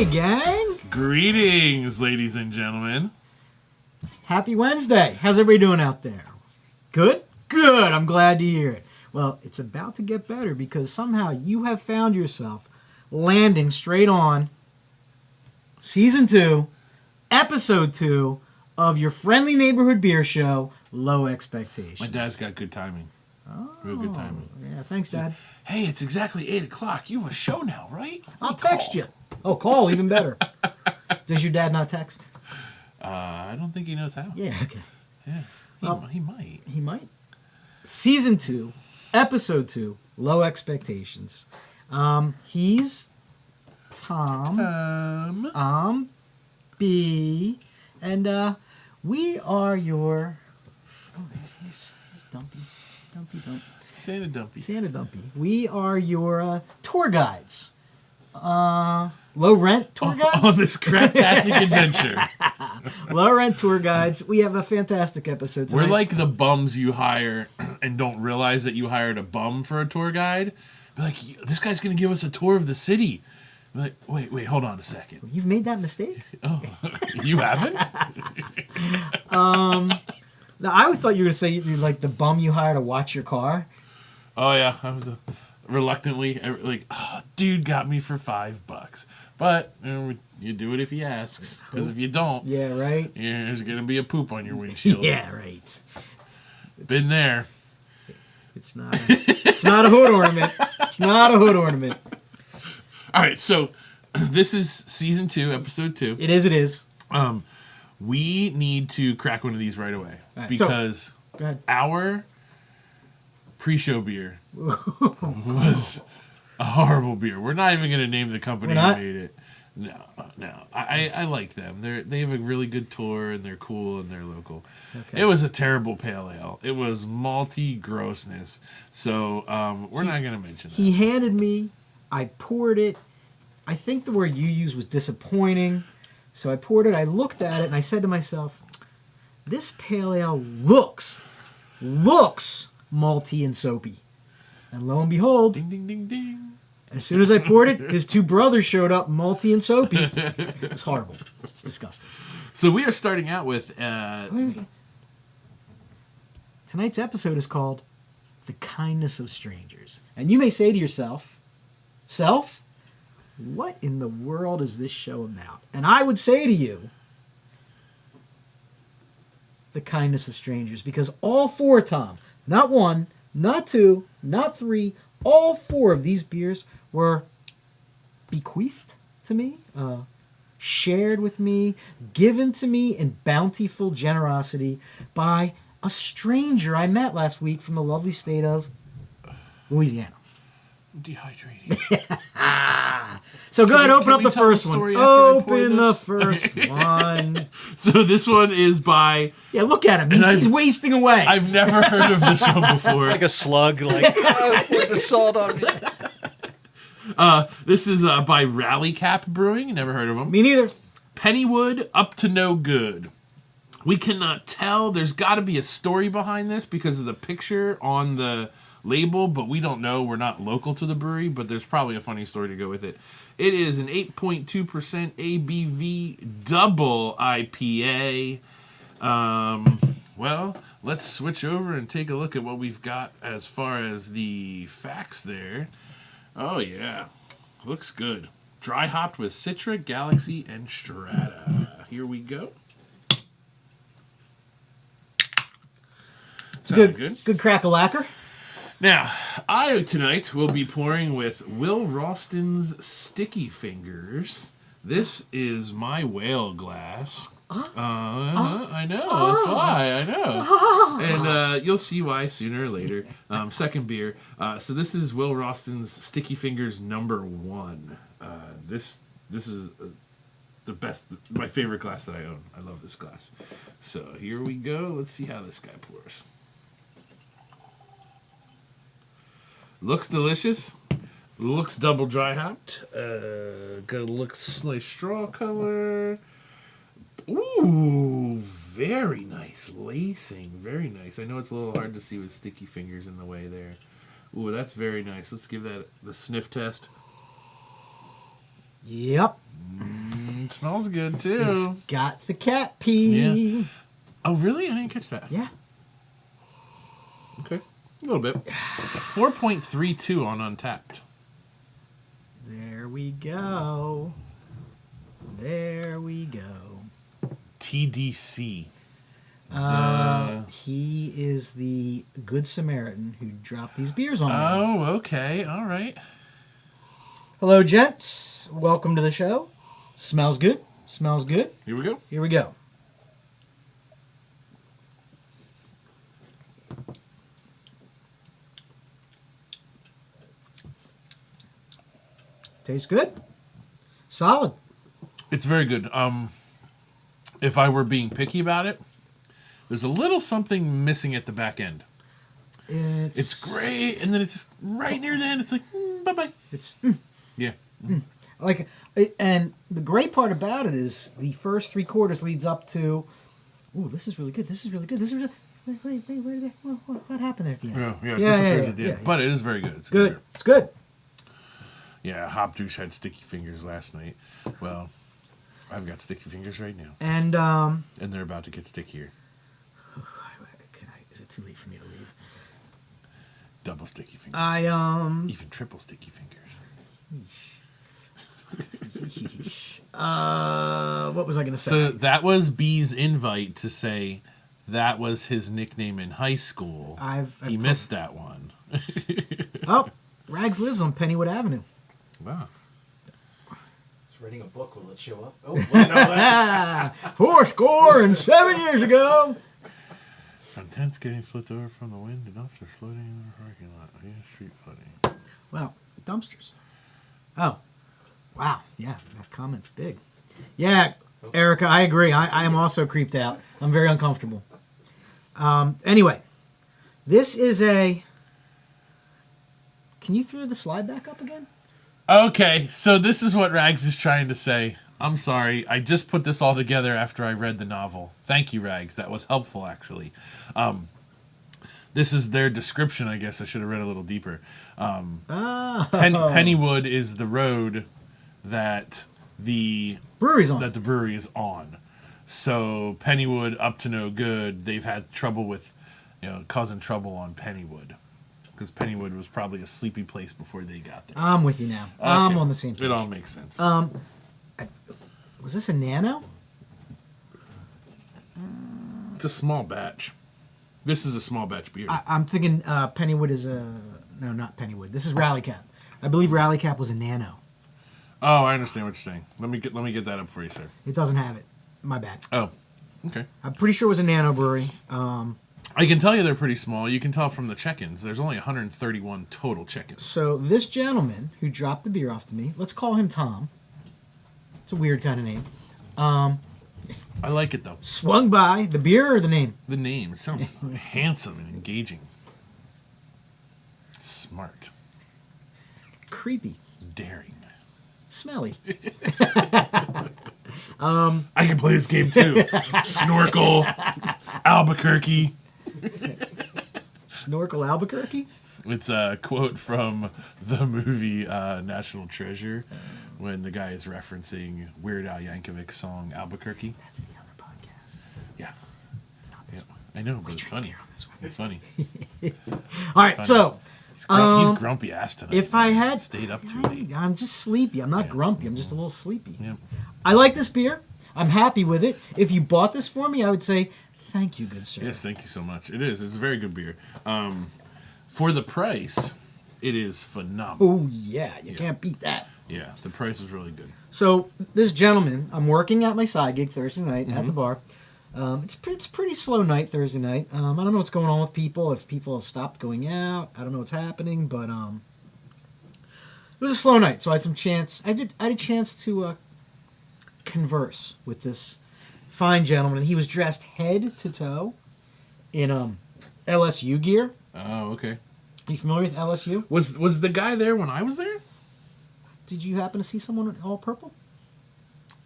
Hey, gang. Greetings, ladies and gentlemen. Happy Wednesday. How's everybody doing out there? Good? Good. I'm glad to hear it. Well, it's about to get better because somehow you have found yourself landing straight on Season 2, Episode 2 of your friendly neighborhood beer show, Low Expectations. My dad's got good timing. Oh, real good timing. Yeah, thanks, Dad. Hey, it's exactly 8 o'clock. You have a show now, right? I'll text you. Oh, call, even better. Does your dad not text? I don't think he knows how. Yeah, okay. Yeah, he might. He might. Season 2, Episode 2, Low Expectations. He's Tom. I'm B. And we are your... Oh, here's Dumpy. Santa Dumpy. We are your tour guides. Low rent tour guides? On this craptastic adventure. Low rent tour guides. We have a fantastic episode tonight. We're like the bums you hire and don't realize that you hired a bum for a tour guide. Be like, this guy's going to give us a tour of the city. Be like, wait, hold on a second. You've made that mistake? Oh, you haven't? Now, I thought you were going to say you're like the bum you hire to watch your car. Oh, yeah. I was reluctantly, like, dude got me for $5. But you do it if he asks. Because if you don't, yeah, right. There's going to be a poop on your windshield. Yeah, right. Been there. It's not a hood ornament. It's not a hood ornament. All right, so this is Season 2, Episode 2. It is. We need to crack one of these right away. Right, because go ahead. Our pre-show beer was a horrible beer. We're not even going to name the company who made it. No. I like them. They have a really good tour, and they're cool, and they're local. Okay. It was a terrible pale ale. It was malty grossness. So we're not going to mention that. He handed me. I poured it. I think the word you used was disappointing. So I poured it. I looked at it, and I said to myself, this pale ale looks malty and soapy. And lo and behold, ding, ding, ding, ding. As soon as I poured it, his two brothers showed up, malty and soapy. It was horrible. It's disgusting. So we are starting out with... Tonight's episode is called The Kindness of Strangers. And you may say to yourself, Self, what in the world is this show about? And I would say to you, The Kindness of Strangers. Because all four, Tom, not one, not two, not three, all four of these beers were bequeathed to me, shared with me, given to me in bountiful generosity by a stranger I met last week from the lovely state of Louisiana. Dehydrating. So go ahead, open up the first one. Open the first one. So this one is by... Yeah, look at him. He's wasting away. I've never heard of this one before. Like a slug, like, put the salt on me. This is by Rally Cap Brewing. Never heard of them. Me neither. Pennywood, Up to No Good. We cannot tell. There's got to be a story behind this because of the picture on the label, but we don't know. We're not local to the brewery, but there's probably a funny story to go with it. It is an 8.2% ABV double IPA. Well, let's switch over and take a look at what we've got as far as the facts there. Oh, yeah. Looks good. Dry hopped with Citra, Galaxy, and Strata. Here we go. Sounded good. Good crack-a-lacquer. Now, I tonight will be pouring with Will Ralston's Sticky Fingers. This is my whale glass. I know, that's why, I know. And you'll see why sooner or later. Second beer. So this is Will Ralston's Sticky Fingers #1. This is the best, my favorite glass that I own. I love this glass. So here we go. Let's see how this guy pours. Looks delicious. Looks double dry hopped. Looks nice straw color. Ooh, very nice lacing. Very nice. I know it's a little hard to see with sticky fingers in the way there. Ooh, that's very nice. Let's give that the sniff test. Yep. Smells good too. It's got the cat pee. Yeah. Oh, really? I didn't catch that. Yeah. Okay. A little bit. 4.32 on UnTappd. There we go. There we go. TDC. He is the Good Samaritan who dropped these beers on me. Oh, okay. All right. Hello, gents. Welcome to the show. Smells good. Smells good. Here we go. Here we go. Tastes good. Solid. It's very good. If I were being picky about it, there's a little something missing at the back end. It's great, and then it's just right near the end. It's like, bye-bye. It's Yeah. like, and the great part about it is the first 3 quarters leads up to, ooh, this is really good. This is really good. This is really, wait, where did they? What happened there at the end? Yeah, it disappears at the end. But it is very good. It's Good. It's good. Yeah, Hop Douche had sticky fingers last night. Well, I've got sticky fingers right now. And And they're about to get stickier. is it too late for me to leave? Double sticky fingers. I Even triple sticky fingers. what was I gonna say? So that was B's invite to say that was his nickname in high school. He missed that one. Oh, Rags lives on Pennywood Avenue. Wow. It's reading a book. Will it show up? Oh, well, no, 4 years ago. From tents getting flipped over from the wind and dumpsters floating in the parking lot. Yeah, street flooding. Well, dumpsters. Oh, wow. Yeah, that comment's big. Yeah, Erica, I agree. I am also creeped out. I'm very uncomfortable. Anyway, this is a... Can you throw the slide back up again? Okay, so this is what Rags is trying to say. I'm sorry. I just put this all together after I read the novel. Thank you, Rags. That was helpful, actually. This is their description, I guess. I should have read a little deeper. Pennywood is the road that the Brewery's on. that the brewery is on. So Pennywood, up to no good. They've had trouble with, causing trouble on Pennywood. Because Pennywood was probably a sleepy place before they got there. I'm with you now. Okay. I'm on the same page. It all makes sense. Was this a nano? It's a small batch. This is a small batch beer. I'm thinking Pennywood is a... No, not Pennywood. This is Rally Cap. I believe Rally Cap was a nano. Oh, I understand what you're saying. Let me get that up for you, sir. It doesn't have it. My bad. Oh, okay. I'm pretty sure it was a nano brewery. I can tell you they're pretty small. You can tell from the check-ins. There's only 131 total check-ins. So this gentleman who dropped the beer off to me, let's call him Tom. It's a weird kind of name. I like it, though. Swung by the beer or the name? The name. It sounds handsome and engaging. Smart. Creepy. Daring. Smelly. I can play this game, too. Snorkel. Albuquerque. Snorkel Albuquerque? It's a quote from the movie National Treasure when the guy is referencing Weird Al Yankovic's song Albuquerque. That's the other podcast. Yeah. It's not this I know, but it's funny. It's funny. All right, so He's grumpy ass tonight. if I had... Stayed up too late. I'm just sleepy. I'm not grumpy. I'm just a little sleepy. Yeah. I like this beer. I'm happy with it. If you bought this for me, I would say, thank you, good sir. Yes, thank you so much. It is. It's a very good beer. For the price, it is phenomenal. Oh, yeah. You can't beat that. Yeah, the price is really good. So this gentleman, I'm working at my side gig Thursday night at the bar. It's pretty slow night Thursday night. I don't know what's going on with people. If people have stopped going out, I don't know what's happening. But it was a slow night, so I had some chance. I had a chance to converse with this fine gentleman, and he was dressed head to toe in LSU gear. Oh, okay. Are you familiar with LSU? Was the guy there when I was there? Did you happen to see someone in all purple?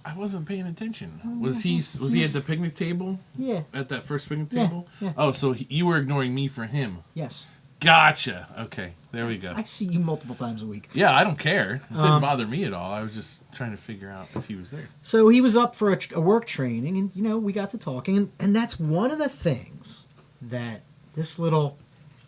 I wasn't paying attention. Was he at the picnic table? Yeah. At that first picnic Yeah, table? yeah. Oh, so you were ignoring me for him. Yes. Gotcha. Okay, there we go. I see you multiple times a week. Yeah, I don't care. It didn't bother me at all. I was just trying to figure out if he was there. So he was up for a work training, and we got to talking, and that's one of the things that this little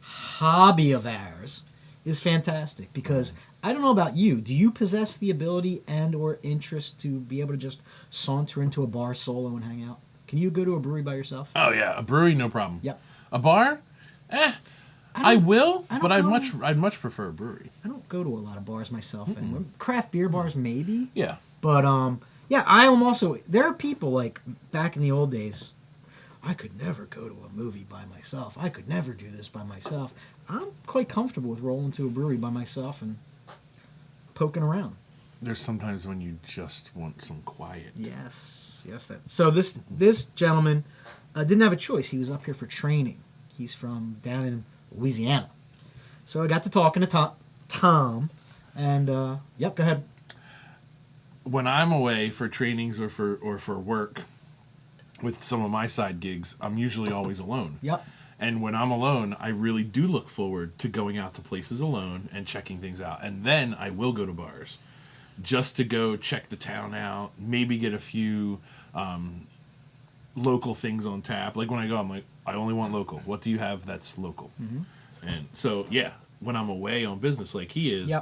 hobby of ours is fantastic, because I don't know about you. Do you possess the ability and or interest to be able to just saunter into a bar solo and hang out? Can you go to a brewery by yourself? Oh yeah, a brewery, no problem. Yep. A bar, I will, but I'd go- much prefer a brewery. I don't go to a lot of bars myself, and craft beer bars maybe. Yeah. But yeah, I am also. There are people like back in the old days. I could never go to a movie by myself. I could never do this by myself. I'm quite comfortable with rolling to a brewery by myself and poking around. There's sometimes when you just want some quiet. Yes. That. So this gentleman didn't have a choice. He was up here for training. He's from down in Louisiana. So I got to talking to Tom, and yep, go ahead. When I'm away for trainings or for work with some of my side gigs, I'm usually always alone. Yep. And when I'm alone, I really do look forward to going out to places alone and checking things out. And then I will go to bars just to go check the town out, maybe get a few local things on tap. Like when I go, I'm like, I only want local. What do you have that's local? Mm-hmm. And so, yeah, when I'm away on business like he is,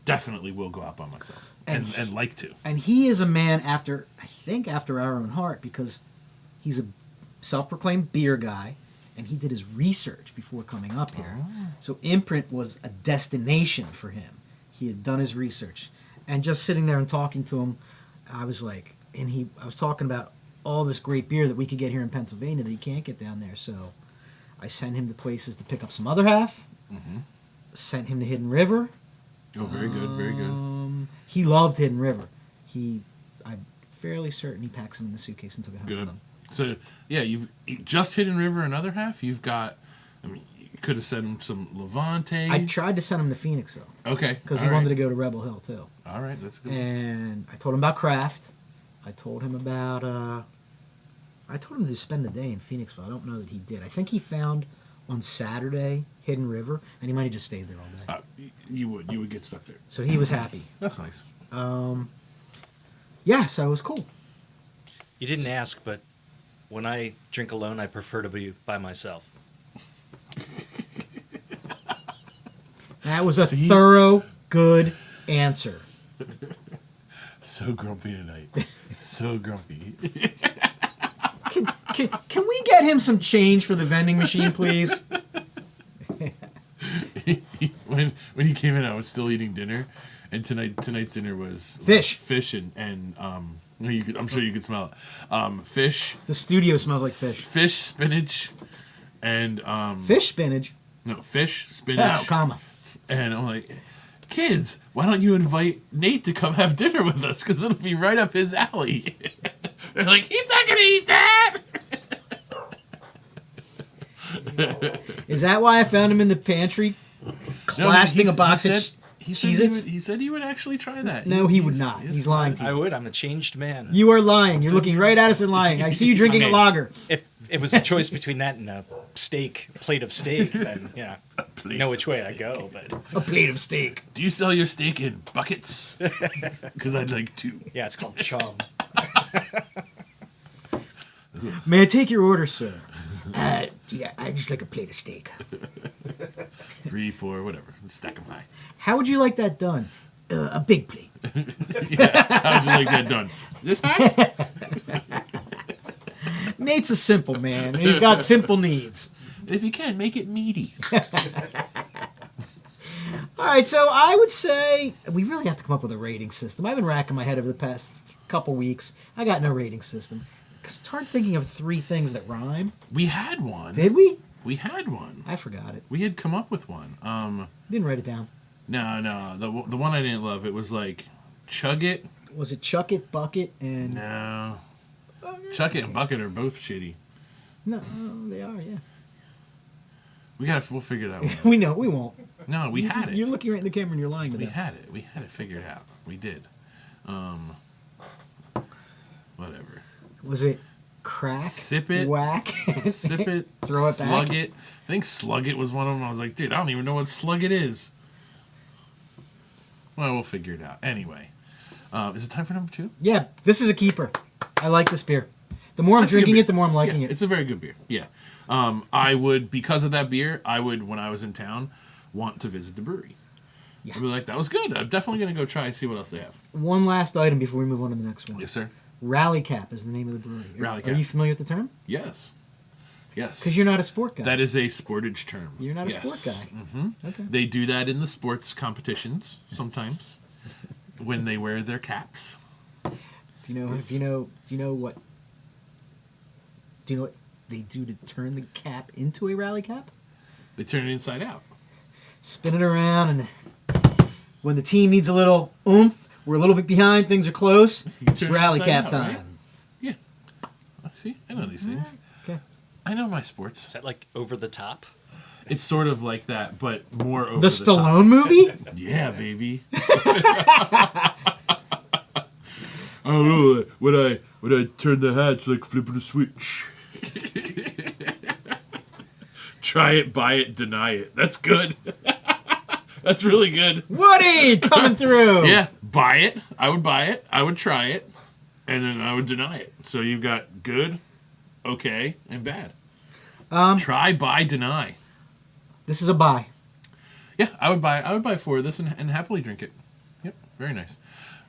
definitely will go out by myself and like to. And he is a man after our own heart, because he's a self-proclaimed beer guy, and he did his research before coming up here. So Imprint was a destination for him. He had done his research. And just sitting there and talking to him, I was like, I was talking about all this great beer that we could get here in Pennsylvania that he can't get down there. So I sent him to places to pick up some other half. Mm-hmm. Sent him to Hidden River. Oh, very good, very good. He loved Hidden River. I'm fairly certain he packed some in the suitcase and took it home. Good. So, yeah, you've just Hidden River another half. You've got, you could have sent him some Levante. I tried to send him to Phoenix, though. Okay. Because he wanted to go to Rebel Hill, too. All right, that's good. And I told him about craft. I told him about, I told him to spend the day in Phoenixville. I don't know that he did. I think he found on Saturday Hidden River, and he might have just stayed there all day. You would get stuck there. So he was happy. That's nice. Yeah, so it was cool. You didn't ask, but when I drink alone, I prefer to be by myself. That was a thorough, good answer. So grumpy tonight. So grumpy. Can we get him some change for the vending machine, please? when he came in, I was still eating dinner, and tonight's dinner was fish and I'm sure you could smell it. Fish. The studio smells like fish. Fish, spinach, and fish spinach. No, fish, spinach. Oh, comma. And I'm like, kids, why don't you invite Nate to come have dinner with us? Because it'll be right up his alley. They're like, he's not gonna eat that. Is that why I found him in the pantry, clasping a box of Cheez-Its? He said he would actually try that. No, he would not. He's lying to you. I would. I'm a changed man. You are lying. You're looking right at us and lying. I see you drinking a lager. If it was a choice between that and a plate of steak, then yeah, know which way I go. But a plate of steak. Do you sell your steak in buckets? Because I'd like two. Yeah, it's called chum. May I take your order, sir? Yeah, I just like a plate of steak. 3, 4, whatever. Stack them high. How would you like that done? A big plate. Yeah, how'd you like that done? This high? Nate's a simple man. He's got simple needs. If you can, make it meaty. All right, so I would say we really have to come up with a rating system. I've been racking my head over the past couple weeks. I got no rating system. Because it's hard thinking of 3 things that rhyme. We had one. Did we? We had one. I forgot it. We had come up with one. Didn't write it down. No. The one I didn't love, it was like Chug It. Was it Chuck It, Bucket, and... No. Chuck It and Bucket are both shitty. No, they are, yeah. We'll figure that one out. We know, we won't. No, we had it. You're looking right in the camera and you're lying to We them. had it. We had it figured out. We did. Whatever. Was it crack, sip it, whack, sip it, throw it slug back. it. I think slug it was one of them. I was like, dude, I don't even know what slug it is. Well, we'll figure it out. Anyway, is it time for number 2? Yeah, this is a keeper. I like this beer. The more I'm That's a good drinking beer. it, the more I'm liking Yeah, it. it's a very good beer. Yeah. I would, because of that beer, I would, when I was in town, want to visit the brewery. Yeah. I'd be like, that was good. I'm definitely going to go try and see what else they have. One last item before we move on to the next one. Yes, sir. Rally Cap is the name of the brewery. Rally Are Cap. you familiar with the term? Yes. Yes. Because you're not a sport guy. That is a sportage term. You're not a Yes. sport guy. Mm-hmm. Okay. They do that in the sports competitions sometimes when they wear their caps. Do you know what they do to turn the cap into a rally cap? They turn it inside out. Spin it around, and when the team needs a little oomph, we're a little bit behind, things are close, it's turn it rally inside cap out, time. right? Yeah. See, I know these things. Okay. I know my Is sports. that like over the top? It's sort of like that, but more over The the top. Stallone movie? Yeah, baby. Oh, when I turn the hat, it's like flipping a switch. Try it, buy it, deny it. That's good. That's really good. Woody coming through. Yeah, buy it. I would buy it. I would try it, and then I would deny it. So you've got good, okay, and bad. Try, buy, deny. This is a buy. Yeah, I would buy 4 of this and happily drink it. Yep, very nice.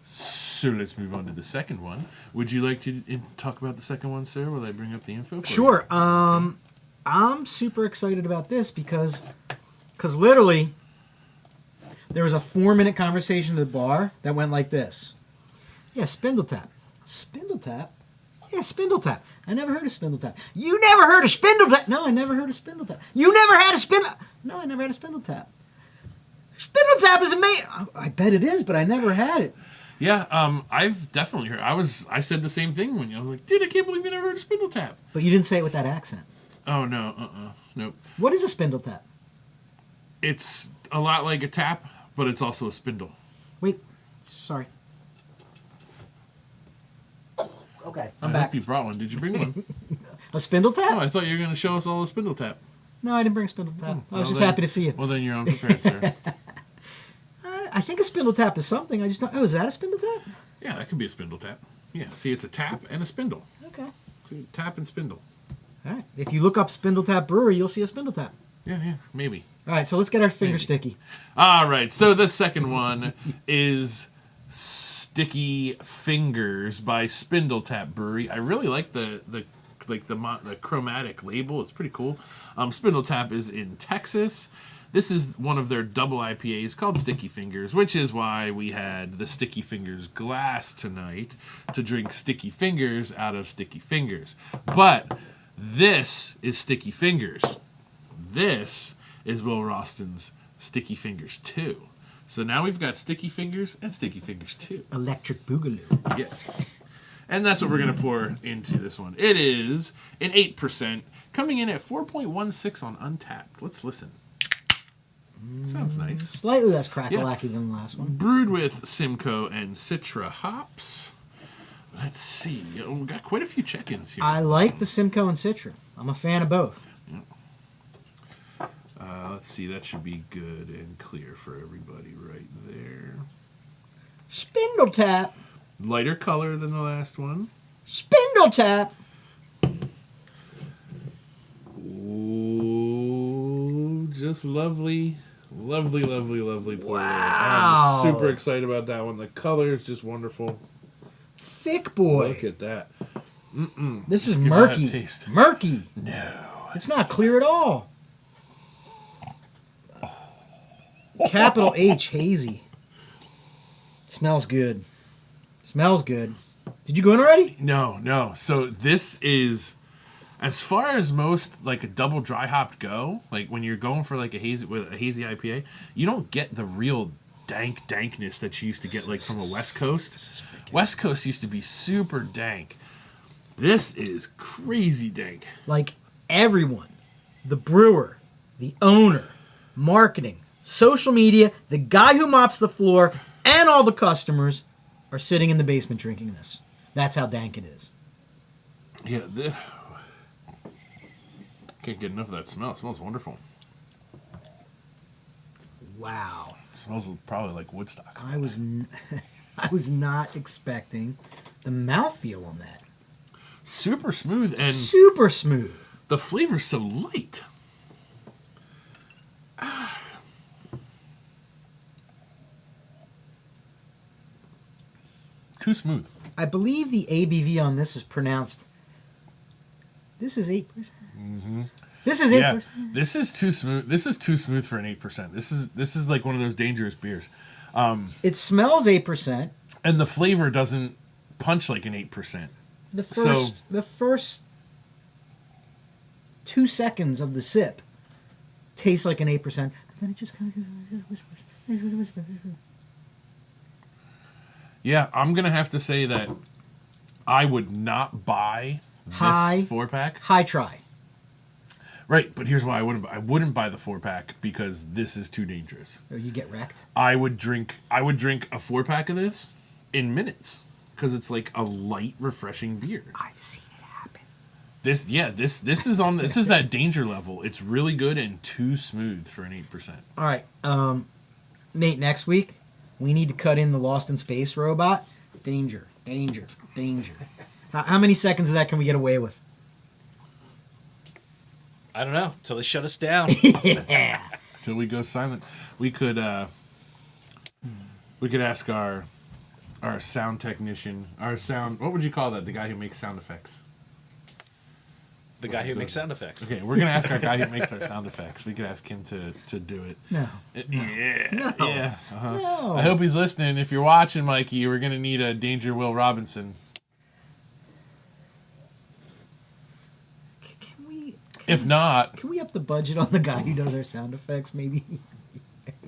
So let's move on to the second one. Would you like to talk about the second one, sir? Will I bring up the info for Sure. you? I'm super excited about this because literally there was a 4-minute conversation at the bar that went like this. Yeah, SpindleTap. SpindleTap? Yeah, SpindleTap. I never heard of SpindleTap. You never heard of SpindleTap? No, I never heard of SpindleTap. You never had a Spindle... No, I never had a SpindleTap. SpindleTap is amazing. I bet it is, but I never had it. Yeah, I've definitely heard. I said the same thing when I was like, dude, I can't believe you never heard of SpindleTap. But you didn't say it with that accent. Oh, no, nope. What is a SpindleTap? It's a lot like a tap, but it's also a spindle. Wait, sorry. Okay, I'm I back. hope you brought one. Did you bring one? A SpindleTap? Oh, I thought you were going to show us all a SpindleTap. No, I didn't bring a SpindleTap. I was Well, just then- happy to see you. Well, then you're unprepared, sir. I think a SpindleTap is something. I just don't... Oh, is that a SpindleTap? Yeah, that could be a SpindleTap. Yeah, see, it's a tap and a spindle. Okay. See, tap and spindle. All right. If you look up SpindleTap Brewery, you'll see a SpindleTap. Yeah, maybe. All right, so let's get our finger sticky. All right, so the second one is Sticky Fingers by SpindleTap Brewery. I really like the chromatic label. It's pretty cool. SpindleTap is in Texas. This is one of their double IPAs called Sticky Fingers, which is why we had the Sticky Fingers glass tonight to drink Sticky Fingers out of Sticky Fingers. But this is Sticky Fingers. This is Will Ralston's Sticky Fingers 2. So now we've got Sticky Fingers and Sticky Fingers 2. Electric Boogaloo. Yes. And that's what we're going to pour into this one. It is an 8%, coming in at 4.16 on UnTappd. Let's listen. Sounds nice. Slightly less crackalacky than the last one. Brewed with Simcoe and Citra hops. Let's see. We got quite a few check-ins here. I like the Simcoe and Citra. I'm a fan of both. Let's see. That should be good and clear for everybody right there. SpindleTap. Lighter color than the last one. SpindleTap. Ooh, just lovely. Lovely pour. Wow. I'm super excited about that one. The color is just wonderful. Thick boy. Look at that. This is give it that murky. taste. Murky. No. It's not clear at all. Capital H, hazy. Smells good. Smells good. Did you go in already? No. So this is, as far as most like a double dry hopped go, like when you're going for like a hazy IPA, you don't get the real dankness that you used to get like from a West Coast. West Coast used to be super dank. This is crazy dank. Like everyone, the brewer, the owner, marketing, social media, the guy who mops the floor, and all the customers are sitting in the basement drinking this. That's how dank it is. Yeah, can't get enough of that smell. It smells wonderful. Wow. It smells probably like Woodstock. I was not expecting the mouthfeel on that. Super smooth, and Super smooth. the flavor's so light. Too smooth. I believe the ABV on this is pronounced. This is 8%. Mm-hmm. This is 8%. Yeah, this is too smooth. This is too smooth for an 8%. This is like one of those dangerous beers. It smells 8%. And the flavor doesn't punch like an 8%. The first 2 seconds of the sip tastes like an 8%, but then it just kind of whispers. Yeah, I'm gonna have to say that I would not buy this 4-pack. High try. Right, but here's why I wouldn't. I wouldn't buy the 4-pack because this is too dangerous. Or you get wrecked. I would drink a 4-pack of this in minutes because it's like a light, refreshing beer. I've seen it happen. This is that danger level. It's really good and too smooth for an 8%. All right, Nate. Next week, we need to cut in the Lost in Space robot. Danger, danger, danger. How many seconds of that can we get away with? I don't know. Till they shut us down. Yeah. Till we go silent. We could ask our sound technician, what would you call that? The guy who makes sound effects. The guy who makes sound effects. Okay, we're gonna ask our guy who makes our sound effects. We could ask him to do it. No. Yeah. No. Yeah. Uh-huh. No. I hope he's listening. If you're watching, Mikey, we're gonna need a Danger Will Robinson. If not, Can we up the budget on the guy who does our sound effects, maybe?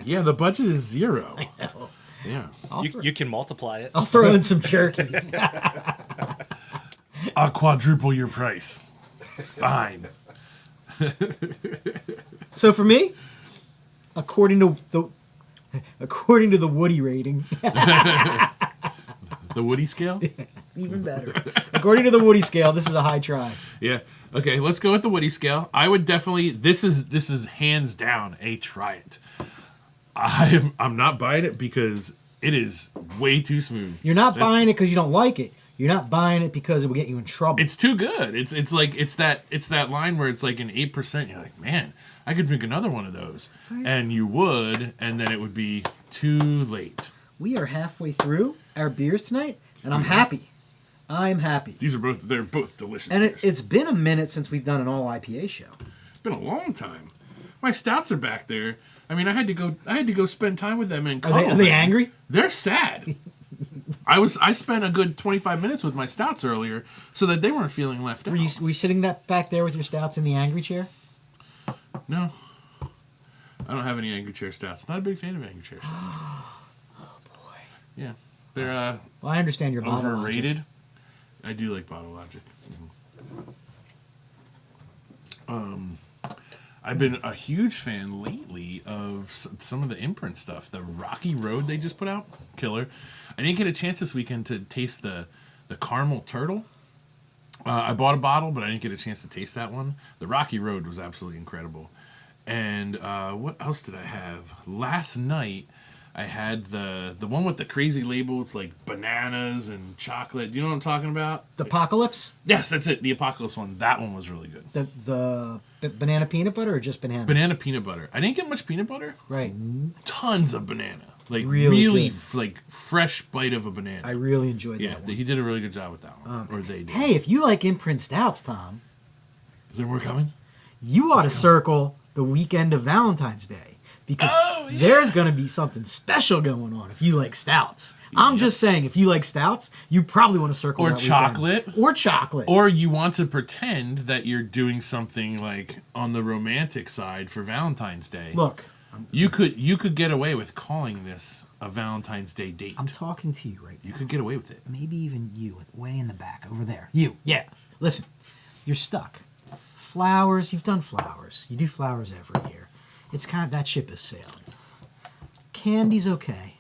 yeah, the budget is 0. I know. Yeah. You can multiply it. I'll throw in some jerky. I'll quadruple your price. Fine. So for me, according to the Woody rating, The Woody scale? even better. According to the Woody scale, this is a high try. Yeah. Okay, let's go with the Woody scale. I would definitely this is hands down a try it. I'm not buying it because it is way too smooth. You're not buying it because you don't like it. You're not buying it because it will get you in trouble. It's too good. It's that line where it's like an 8%. You're like, man, I could drink another one of those, and you would, and then it would be too late. We are halfway through our beers tonight, and I'm happy. I'm happy. They're both delicious. And beers. it's been a minute since we've done an all IPA show. It's been a long time. My stouts are back there. I mean, I had to go spend time with them and Are they angry? They're sad. I spent a good 25 minutes with my stouts earlier so that they weren't feeling left out. Were you sitting back there with your stouts in the angry chair? No. I don't have any angry chair stouts. Not a big fan of angry chair stouts. Oh boy. Yeah. They're Well, I understand your bottle overrated. logic. I do like Bottle Logic. I've been a huge fan lately of some of the imprint stuff. The Rocky Road they just put out, killer. I didn't get a chance this weekend to taste the caramel turtle. I bought a bottle, but I didn't get a chance to taste that one. The Rocky Road was absolutely incredible. And what else did I have? Last night, I had the one with the crazy label. It's like bananas and chocolate. Do you know what I'm talking about? The Apocalypse? Yes, that's it. The Apocalypse one. That one was really good. The banana peanut butter or just banana? Banana peanut butter. I didn't get much peanut butter. Right. Tons of banana. Like Really good. like fresh bite of a banana. I really enjoyed yeah, that one. he did a really good job with that one. Or they did. Hey, if you like imprint stouts, Tom, Is there more coming? you ought to circle the weekend of Valentine's Day. Because there's going to be something special going on if you like stouts. I'm just saying, if you like stouts, you probably want to circle Or that chocolate. weekend. Or chocolate. Or you want to pretend that you're doing something like on the romantic side for Valentine's Day. Look, You could get away with calling this a Valentine's Day date. I'm talking to you right now. You could get away with it. Maybe even you, way in the back, over there. You, yeah. Listen, you're stuck. Flowers, you've done flowers. You do flowers every year. It's kind of, that ship is sailing. Candy's okay.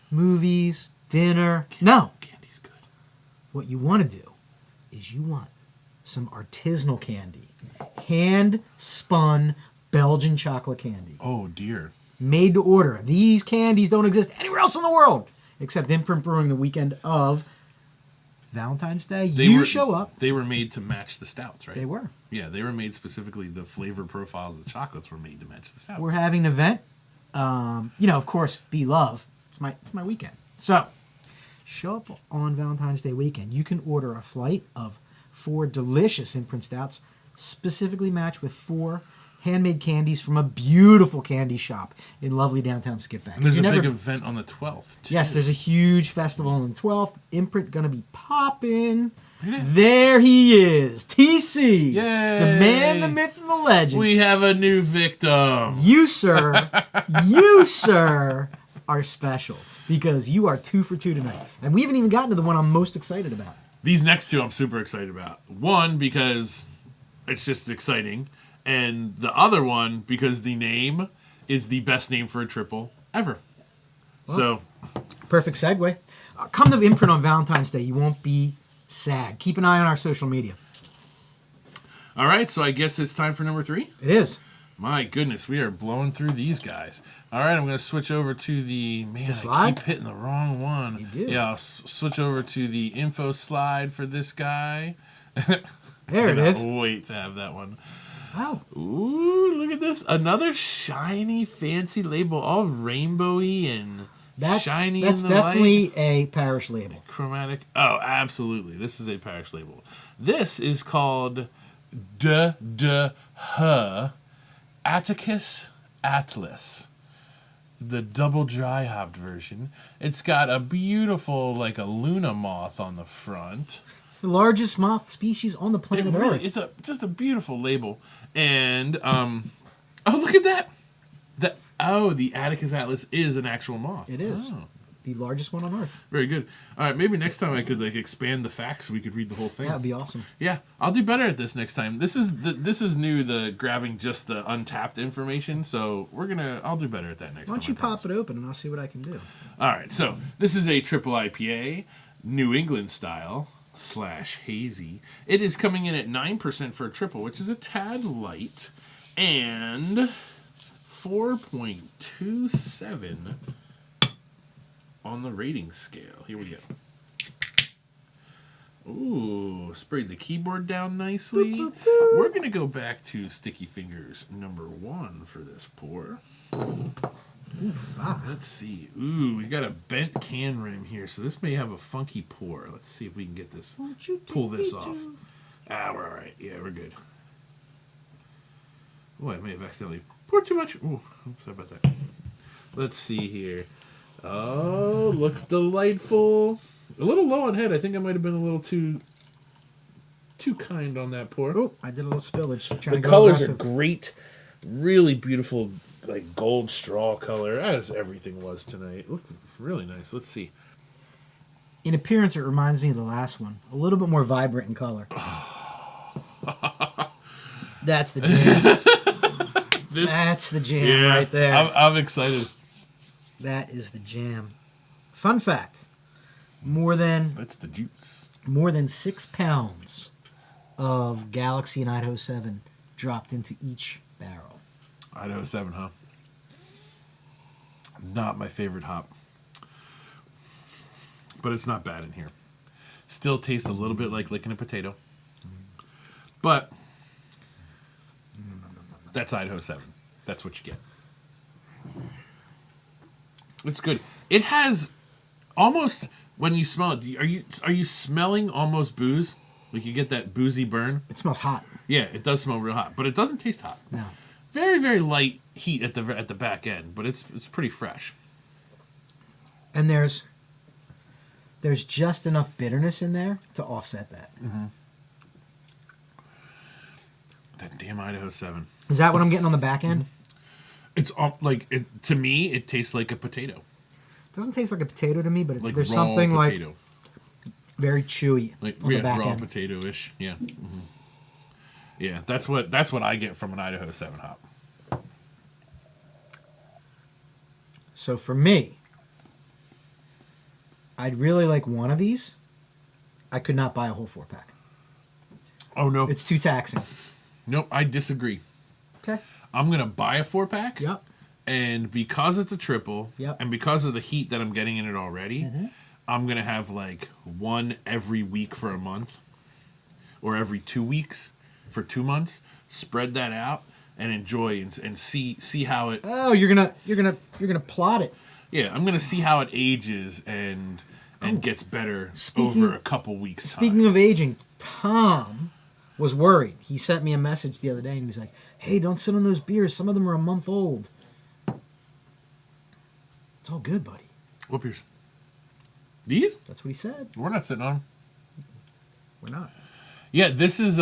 Movies, dinner. No. Candy's good. What you want to do is you want some artisanal candy. Hand-spun Belgian chocolate candy. Oh, dear. Made to order. These candies don't exist anywhere else in the world except Imprint Brewing the weekend of Valentine's Day. Show up. They were made to match the stouts, right? They were. Yeah, they were made specifically. The flavor profiles of the chocolates were made to match the stouts. We're having an event. Of course, be love. It's my weekend. So, show up on Valentine's Day weekend. You can order a flight of 4 delicious Imprint stouts, specifically matched with 4 handmade candies from a beautiful candy shop in lovely downtown Skipback. And there's a big event on the 12th, too. Yes, there's a huge festival on the 12th. Imprint going to be popping. There he is. TC. Yay. The man, the myth, and the legend. We have a new victim. You, sir, are special because you are 2 for 2 tonight. And we haven't even gotten to the one I'm most excited about. These next 2 I'm super excited about. One, because it's just exciting. And the other one, because the name is the best name for a triple ever. Well, so, perfect segue. Come to Imprint on Valentine's Day. You won't be sad. Keep an eye on our social media. All right, so I guess it's time for number 3? It is. My goodness, we are blowing through these guys. All right, I'm going to switch over to the... Man, I keep hitting the wrong one. You do. Yeah, I'll switch over to the info slide for this guy. There it is. Wait to have that one. Wow. Ooh, look at this. Another shiny, fancy label. All rainbowy and shiny in the light. That's definitely a Parish label. Chromatic. Oh, absolutely. This is a Parish label. This is called Attacus Atlas. The double dry hopped version. It's got a beautiful, like a Luna moth on the front. It's the largest moth species on the planet Earth. It's just a beautiful label. And, oh, look at that. The Attacus Atlas is an actual moth. It is. Oh. The largest one on Earth. Very good. All right, maybe next time I could expand the facts so we could read the whole thing. That would be awesome. Yeah, I'll do better at this next time. This is new, the grabbing just the UnTappd information, so I'll do better at that next time. Why don't you pop it open and I'll see what I can do. All right, so this is a triple IPA, New England style / hazy. It is coming in at 9% for a triple, which is a tad light, and 4.27 on the rating scale. Here we go. Ooh, sprayed the keyboard down nicely. We're going to go back to Sticky Fingers number 1 for this pour. Let's see. Ooh, we got a bent can rim here, so this may have a funky pour. Let's see if we can get this, pull this off. We're all right. Yeah, we're good. Oh, I may have accidentally poured too much. Ooh, sorry about that. Let's see here. Oh, looks delightful. A little low on head. I think I might have been a little too kind on that pour. Oh, I did a little spillage. The colors are great. Really beautiful, like gold straw color, as everything was tonight. Look really nice. Let's see. In appearance, it reminds me of the last one. A little bit more vibrant in color. That's the jam. That's the jam right there. I'm excited. That is the jam. Fun fact. That's the juice. More than 6 pounds of Galaxy and Idaho 7 dropped into each barrel. Idaho 7, huh? Not my favorite hop. But it's not bad in here. Still tastes a little bit like licking a potato. But that's Idaho 7. That's what you get. It's good. It has almost, when you smell it, are you smelling almost booze? Like you get that boozy burn? It smells hot. Yeah, it does smell real hot, but it doesn't taste hot. No. Very, very light heat at the back end, but it's pretty fresh. And there's just enough bitterness in there to offset that. Mm-hmm. That damn Idaho 7. Is that what I'm getting on the back end? Mm-hmm. It's to me, it tastes like a potato. It doesn't taste like a potato to me, but Like there's raw something potato. like very chewy on the back raw end. potato-ish. Yeah. Mm-hmm. Yeah, that's what I get from an Idaho 7 hop. So for me, I'd really like one of these. I could not buy a whole 4-pack. Oh, no. It's too taxing. Nope, I disagree. Okay. I'm going to buy a 4-pack. Yep. And because it's a triple, Yep. and because of the heat that I'm getting in it already, I'm going to have like one every week for a month or every 2 weeks for 2 months. Spread that out and enjoy and see how it... Oh, you're gonna plot it. Yeah, I'm going to see how it ages and gets better over a couple weeks' time. Speaking of aging, Tom was worried. He sent me a message the other day and he was like, "Hey, don't sit on those beers. Some of them are a month old." It's all good, buddy. What beers? These? That's what he said. We're not sitting on them. We're not. Yeah, this is...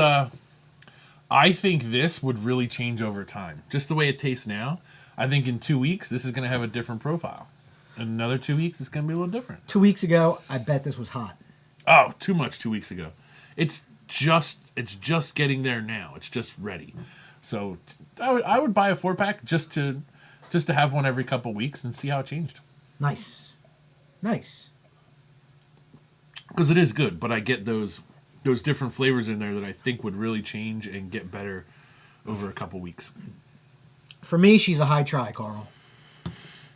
I think this would really change over time. Just the way it tastes now. I think in 2 weeks, this is going to have a different profile. In another 2 weeks, it's going to be a little different. 2 weeks ago, I bet this was hot. Oh, too much 2 weeks ago. It's just getting there now. It's just ready. So I would buy a 4-pack just to have one every couple weeks and see how it changed. Nice. Nice. Because it is good, but I get those different flavors in there that I think would really change and get better over a couple weeks. For me, she's a high try, Carl.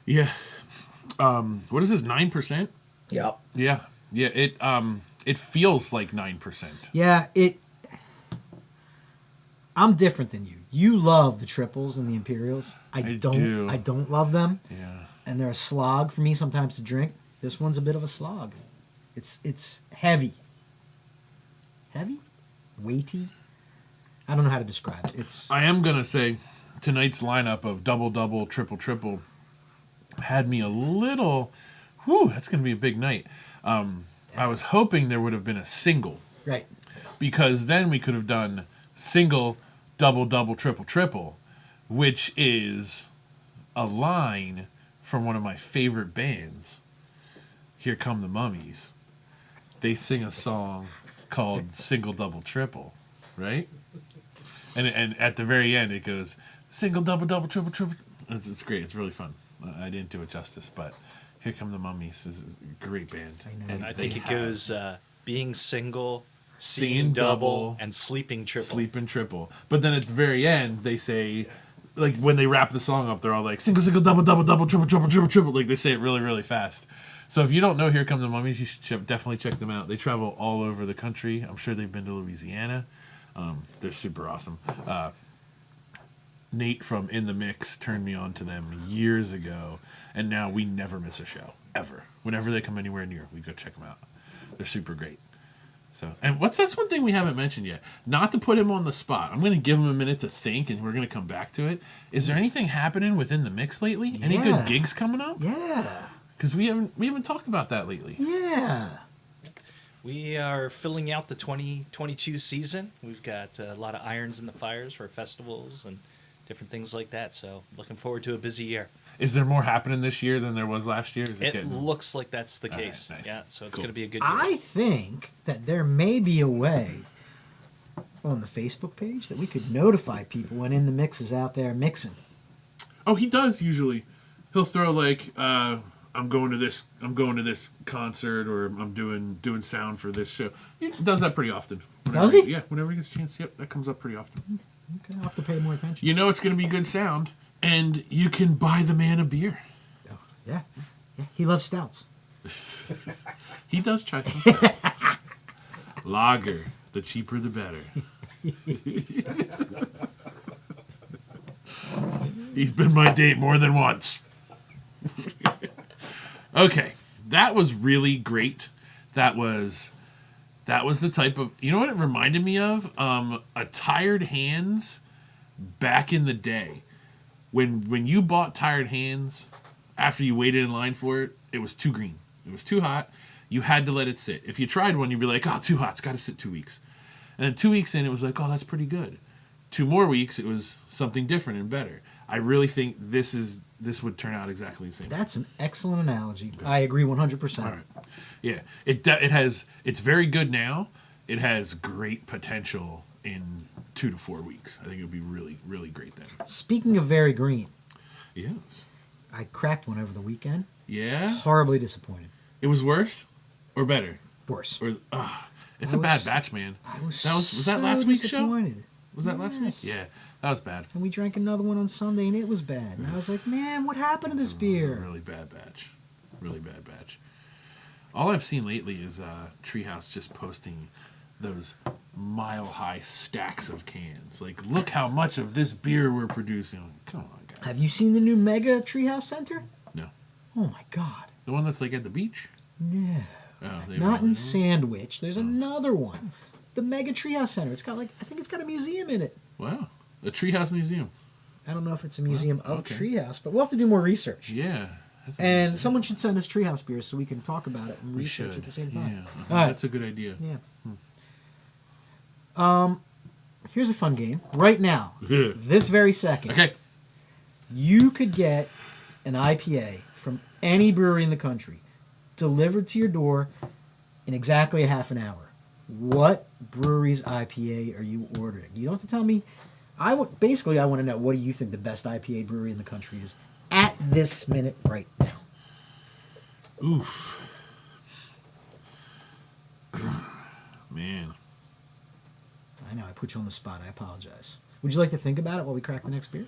Yeah. What is this, 9%? Yep. Yeah. It feels like 9%. Yeah, I'm different than you. You love the triples and the imperials. I do. I don't love them. Yeah. And they're a slog for me sometimes to drink. This one's a bit of a slog. It's heavy. Heavy? Weighty? I don't know how to describe it. I am going to say tonight's lineup of double, triple had me a little... Whew, that's going to be a big night. I was hoping there would have been a single. Right. Because then we could have done single, double, triple, which is a line from one of my favorite bands, Here Come the Mummies. They sing a song called Single, Double, Triple, right? And at the very end it goes single, double, triple. It's great. It's really fun. I didn't do it justice, but Here Come the Mummies is a great band. I know. And I think it goes being single, Seeing seeing double, double, and sleeping triple. Sleeping triple. But then at the very end they say, like when they wrap the song up, they're all like single, double, triple. Like they say it really, really fast. So if you don't know Here Come the Mummies, you should definitely check them out. They travel all over the country. I'm sure they've been to Louisiana. They're super awesome. Nate from In the Mix turned me on to them years ago, and now we never miss a show, ever. Whenever they come anywhere near, we go check them out. They're super great. So, and that's one thing we haven't mentioned yet. Not to put him on the spot. I'm going to give him a minute to think, and we're going to come back to it. Is there anything happening within the mix lately? Any Yeah. good gigs coming up? Yeah. Because we haven't talked about that lately. Yeah. We are filling out the 2022 season. We've got a lot of irons in the fires for festivals and different things like that. So looking forward to a busy year. Is there more happening this year than there was last year? Is It getting... looks like that's the case. nice. Yeah, so it's Cool. going to be a good year. I think that there may be a way on the Facebook page that we could notify people when In the Mix is out there mixing. Oh, he does usually. He'll throw like, I'm going to this concert, or I'm doing sound for this show. He does that pretty often. Does he? Yeah, whenever he gets a chance. Yep, that comes up pretty often. Okay, I'll have to pay more attention. You know it's going to be good sound, and you can buy the man a beer. Oh, yeah. Yeah. He loves stouts. He does try some stouts. Lager, the cheaper the better. He's been my date more than once. Okay, that was really great. That was the type of, you know what it reminded me of? A Tired Hands back in the day. When you bought Tired Hands, after you waited in line for it, it was too green. It was too hot. You had to let it sit. If you tried one, you'd be like, oh, too hot. It's got to sit 2 weeks. And then 2 weeks in, it was like, oh, that's pretty good. 2 more weeks, it was something different and better. I really think this would turn out exactly the same. That's an excellent analogy. Okay. I agree 100%. All right. Yeah, it's very good now. It has great potential in 2 to 4 weeks. I think it would be really, really great then. Speaking of very green. Yes. I cracked one over the weekend. Yeah? Horribly disappointed. It was worse or better? Worse. Or It's I a bad was- batch, man. Was was that so last week's show? disappointed. Was that last week? Yes. Yeah, that was bad. And we drank another one on Sunday, and it was bad. And I was like, man, what happened to this It was beer? a really bad batch. Really bad batch. All I've seen lately is Treehouse just posting those mile-high stacks of cans. Like, look how much of this beer we're producing. Come on, guys. Have you seen the new Mega Treehouse Center? No. Oh my God. The one that's like at the beach? No. Oh, they Not really in don't? Sandwich. There's another one. The Mega Treehouse Center. It's got I think it's got a museum in it. Wow. A Treehouse Museum. I don't know if it's a museum of okay. Treehouse, but we'll have to do more research. Yeah. That's And amazing. someone should send us Treehouse beers so we can talk about it and We research should. at the same time. Yeah. All right. That's a good idea. Yeah. Here's a fun game. Right now, this very second, Okay. you could get an IPA from any brewery in the country delivered to your door in exactly a half an hour. What brewery's IPA are you ordering? You don't have to tell me. I want to know, what do you think the best IPA brewery in the country is at this minute right now? Oof. Man. I know I put you on the spot. I apologize. Would you like to think about it while we crack the next beer?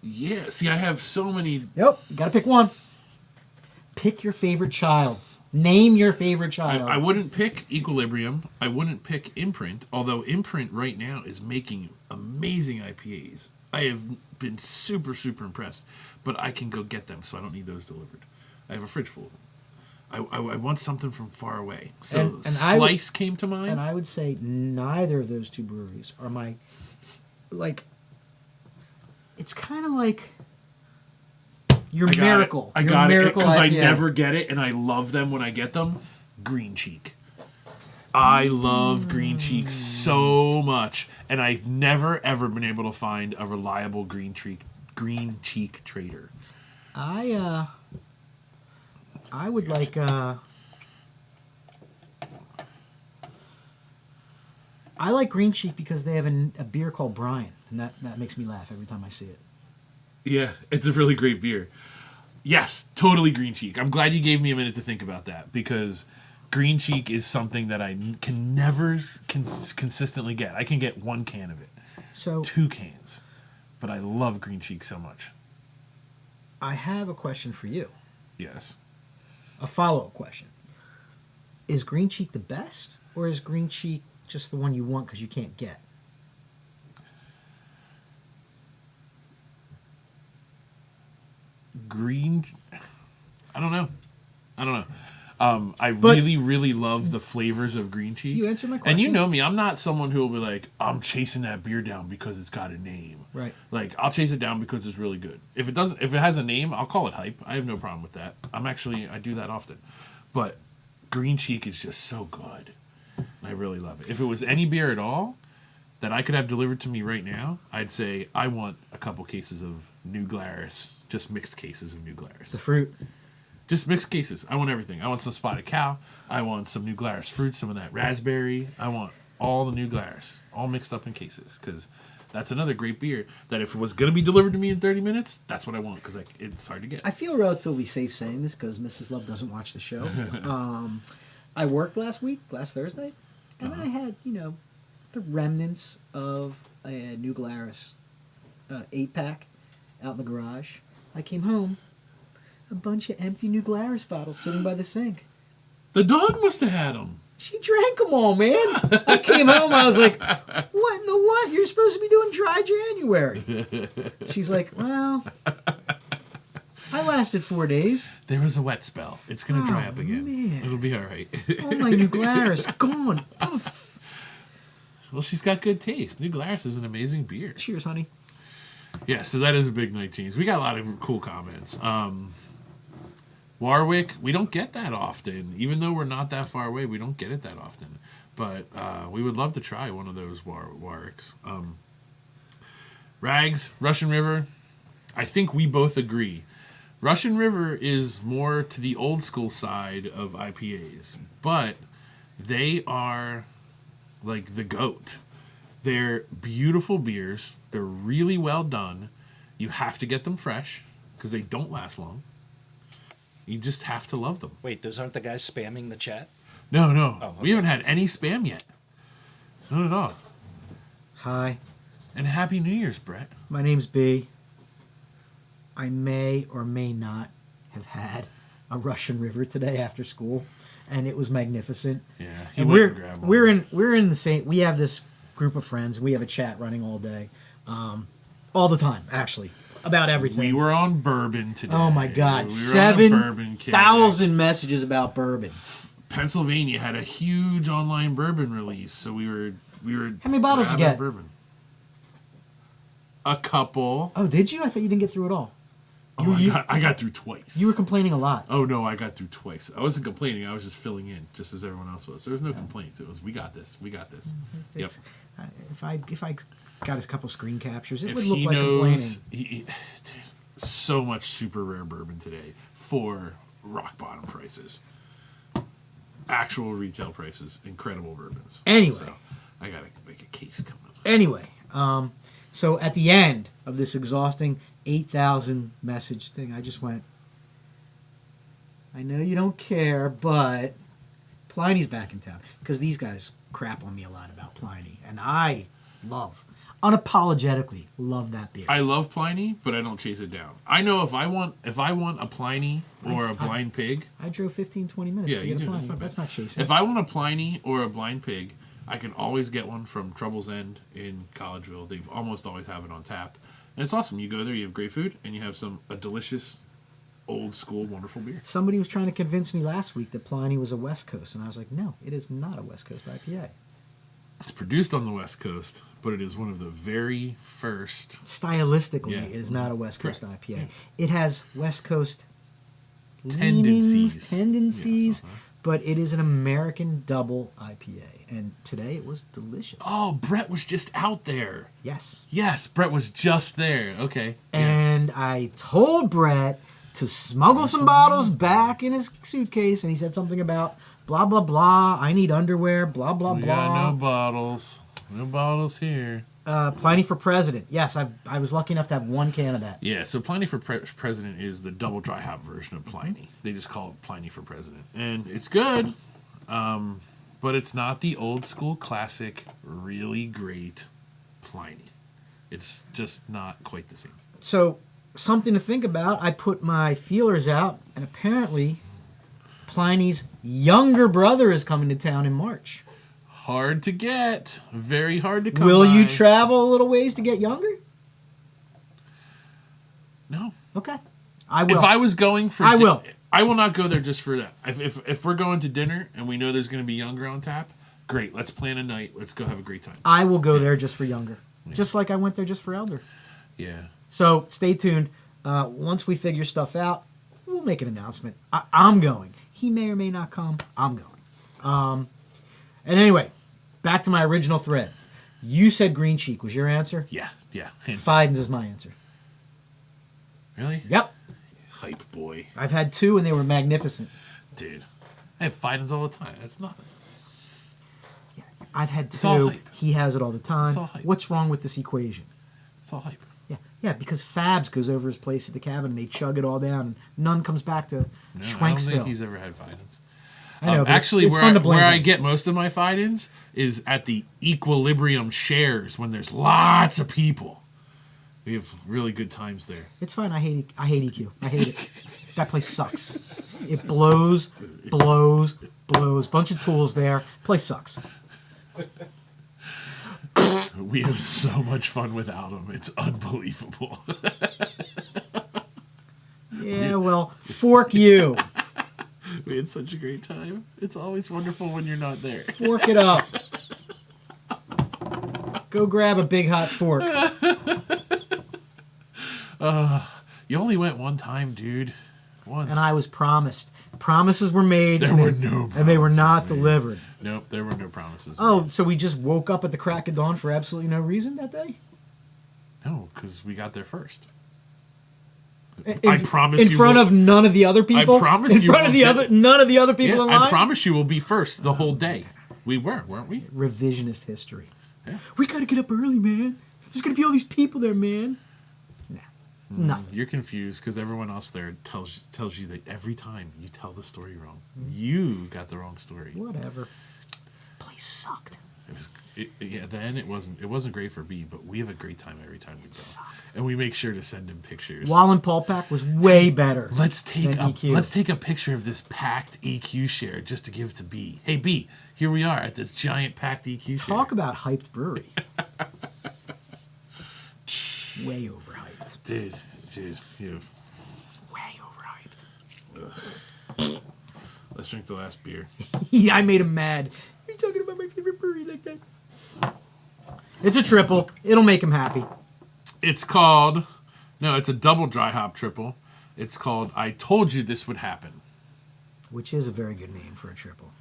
Yeah. See, I have so many. Nope. You got to pick one. Pick your favorite child. Name your favorite child. I wouldn't pick Equilibrium. I wouldn't pick Imprint, although Imprint right now is making amazing IPAs. I have been super, super impressed, but I can go get them, so I don't need those delivered. I have a fridge full of them. I want something from far away. So And I would- Slice came to mind. And I would say neither of those two breweries are my, it's kind of like your Miracle. I Your got it Miracle because I IPA. never get it, and I love them when I get them. Green Cheek. I love Green Cheek so much, and I've never ever been able to find a reliable Green Cheek trader. I would like, I like Green Cheek because they have a beer called Brian, and that makes me laugh every time I see it. Yeah, it's a really great beer. Yes, totally Green Cheek. I'm glad you gave me a minute to think about that, because Green Cheek is something that I can never consistently get. I can get 1 can of it, So 2 cans, but I love Green Cheek so much. I have a question for you, Yes. a follow-up question. Is Green Cheek the best, or is Green Cheek just the one you want because you can't get? I don't know. I But- really, really love the flavors of Green Cheek. You answered my And you question. know me, I'm not someone who will be like, I'm chasing that beer down because it's got a name. Right. Like, I'll chase it down because it's really good. If it has a name, I'll call it hype. I have no problem with that. I do that often. But Green Cheek is just so good. I really love it. If it was any beer at all that I could have delivered to me right now, I'd say I want a couple cases of New Glarus, just mixed cases of New Glarus. The fruit. Just mixed cases. I want everything. I want some Spotted Cow. I want some New Glarus fruit, some of that raspberry. I want all the New Glarus, all mixed up in cases, because that's another great beer that if it was going to be delivered to me in 30 minutes, that's what I want, because it's hard to get. I feel relatively safe saying this because Mrs. Love doesn't watch the show. I worked last Thursday, and I had, the remnants of a New Glarus 8-pack out in the garage. I came home, a bunch of empty New Glarus bottles sitting by the sink. The dog must have had them. She drank them all, man. I came home, I was like, what in the what? You're supposed to be doing dry January. She's like, well, I lasted 4 days. There was a wet spell. It's going to dry up again. man. It'll be all right. All my New Glarus gone. Poof. Well, she's got good taste. New Glarus is an amazing beer. Cheers, honey. Yeah, so that is a big night, teams. We got a lot of cool comments. Warwick, we don't get that often. Even though we're not that far away, we don't get it that often. But we would love to try one of those Warwicks. Rags, Russian River, I think we both agree. Russian River is more to the old school side of IPAs, but they are like the GOAT. They're beautiful beers. They're really well done. You have to get them fresh because they don't last long. You just have to love them. Wait, those aren't the guys spamming the chat? No, no. Oh, okay. We haven't had any spam yet. Not at all. Hi, And Happy New Year's, Brett. my name's B. I may or may not have had a Russian River today after school, and it was magnificent. Yeah, he And went and grabbed one. we're in the same. We have this group of friends. We have a chat running all day, all the time actually, about everything. We were on bourbon today. Oh my God, We were on a bourbon kick. 7,000 messages about bourbon. Pennsylvania had a huge online bourbon release, so we were. How many bottles you grabbing get? Bourbon. A couple. Oh, did you? I thought you didn't get through it all. Oh, I got through twice. You were complaining a lot. Oh no, I got through twice. I wasn't complaining. I was just filling in, just as everyone else was. There was no complaints. It was, we got this. We got this. Yep. If I got a couple screen captures, it If would look he like complaining. knows, dude, so much super rare bourbon today for rock bottom prices. Actual retail prices, incredible bourbons. Anyway. So, I gotta make a case come up. Anyway, so at the end of this exhausting 8,000 message thing, I just went, I know you don't care, but Pliny's back in town. Because these guys crap on me a lot about Pliny. And I unapologetically love that beer. I love Pliny, but I don't chase it down. I know if I want a Pliny or a Blind Pig. I drove 15, 20 minutes Yeah, to you get a do. Pliny. That's not bad. That's not chasing. If I want a Pliny or a Blind Pig, I can always get one from Trouble's End in Collegeville. They've almost always have it on tap. And it's awesome. You go there, you have great food, and you have a delicious, old school, wonderful beer. Somebody was trying to convince me last week that Pliny was a West Coast, and I was like, no, it is not a West Coast IPA. It's produced on the West Coast, but it is one of the very first. Stylistically, Yeah. it is not a West Coast Correct. IPA. Yeah. It has West Coast Tendencies. tendencies, Yes, uh-huh. but it is an American double IPA, and today it was delicious. Oh, Brett was just out there. Yes. Yes, Brett was just there. Okay. Yeah. And I told Brett to smuggle some bottles back in his suitcase, and he said something about blah, blah, blah, I need underwear, blah, blah, We blah. got no bottles. No bottles here. Pliny for President. Yes, I was lucky enough to have one can of that. Yeah, so Pliny for President is the double dry hop version of Pliny. They just call it Pliny for President. And it's good, but it's not the old school classic, really great Pliny. It's just not quite the same. So, something to think about. I put my feelers out, and apparently Pliny's younger brother is coming to town in March. Hard to get. Very hard to come Will by. you travel a little ways to get younger? No. Okay. I will. If I was going for... I will. I will not go there just for that. If we're going to dinner and we know there's going to be younger on tap, great. Let's plan a night. Let's go have a great time. I will go there just for younger. Just like I went there just for elder. Yeah. So, stay tuned. Once we figure stuff out, we'll make an announcement. I'm going. He may or may not come. I'm going. And anyway, back to my original thread. You said Green Cheek was your answer. Yeah. Hands down. Fiden's is my answer. Really? Yep. Hype boy. I've had two and they were magnificent. Dude. I have Fidens all the time. That's nothing. I've had It's all two. hype. He has it all the time. It's all hype. What's wrong with this equation? It's all hype. Yeah, because Fabs goes over his place at the cabin and they chug it all down and none comes back to No, I don't think Schwenksville. he's ever had Fidens. I know, but Actually, it's fun to blame where I him. get most of my Fidens is at the Equilibrium shares when there's lots of people. We have really good times there. It's fine. I hate EQ. I hate it. That place sucks. It blows. Bunch of tools there. Place sucks. We have so much fun without them. It's unbelievable. Yeah, well, fork you. We had such a great time. It's always wonderful when you're not there. Fork it up. Go grab a big hot fork. You only went one time, dude. Once. And I was promised. Promises were made. There and were they- no And they were promises not made. delivered. Nope, there were no promises. Oh, made. so we just woke up at the crack of dawn for absolutely no reason that day? No, because we got there first. In, I promise in you front will- of none of the other people. I promise in you front of will the get- other none of the other people Yeah, in line. I promise you we'll be first the whole day. We weren't we? Revisionist history. Yeah. We gotta get up early, man. There's gonna be all these people there, man. Nah. Nothing. You're confused because everyone else there tells you that every time you tell the story wrong. You got the wrong story. Whatever. Place sucked. Then it wasn't great for B, but we have a great time every time we go, and we make sure to send him pictures. Wallen Paulpack was way better. Let's take EQ. a picture of this packed EQ share just to give to B. Hey B, here we are at this giant packed EQ share. Talk about hyped brewery. Way overhyped. Dude, you. Way overhyped. Let's drink the last beer. Yeah, I made him mad. You're talking about my favorite brewery like that. It's a triple. It'll make him happy. It's a double dry hop triple. It's called I Told You This Would Happen. Which is a very good name for a triple.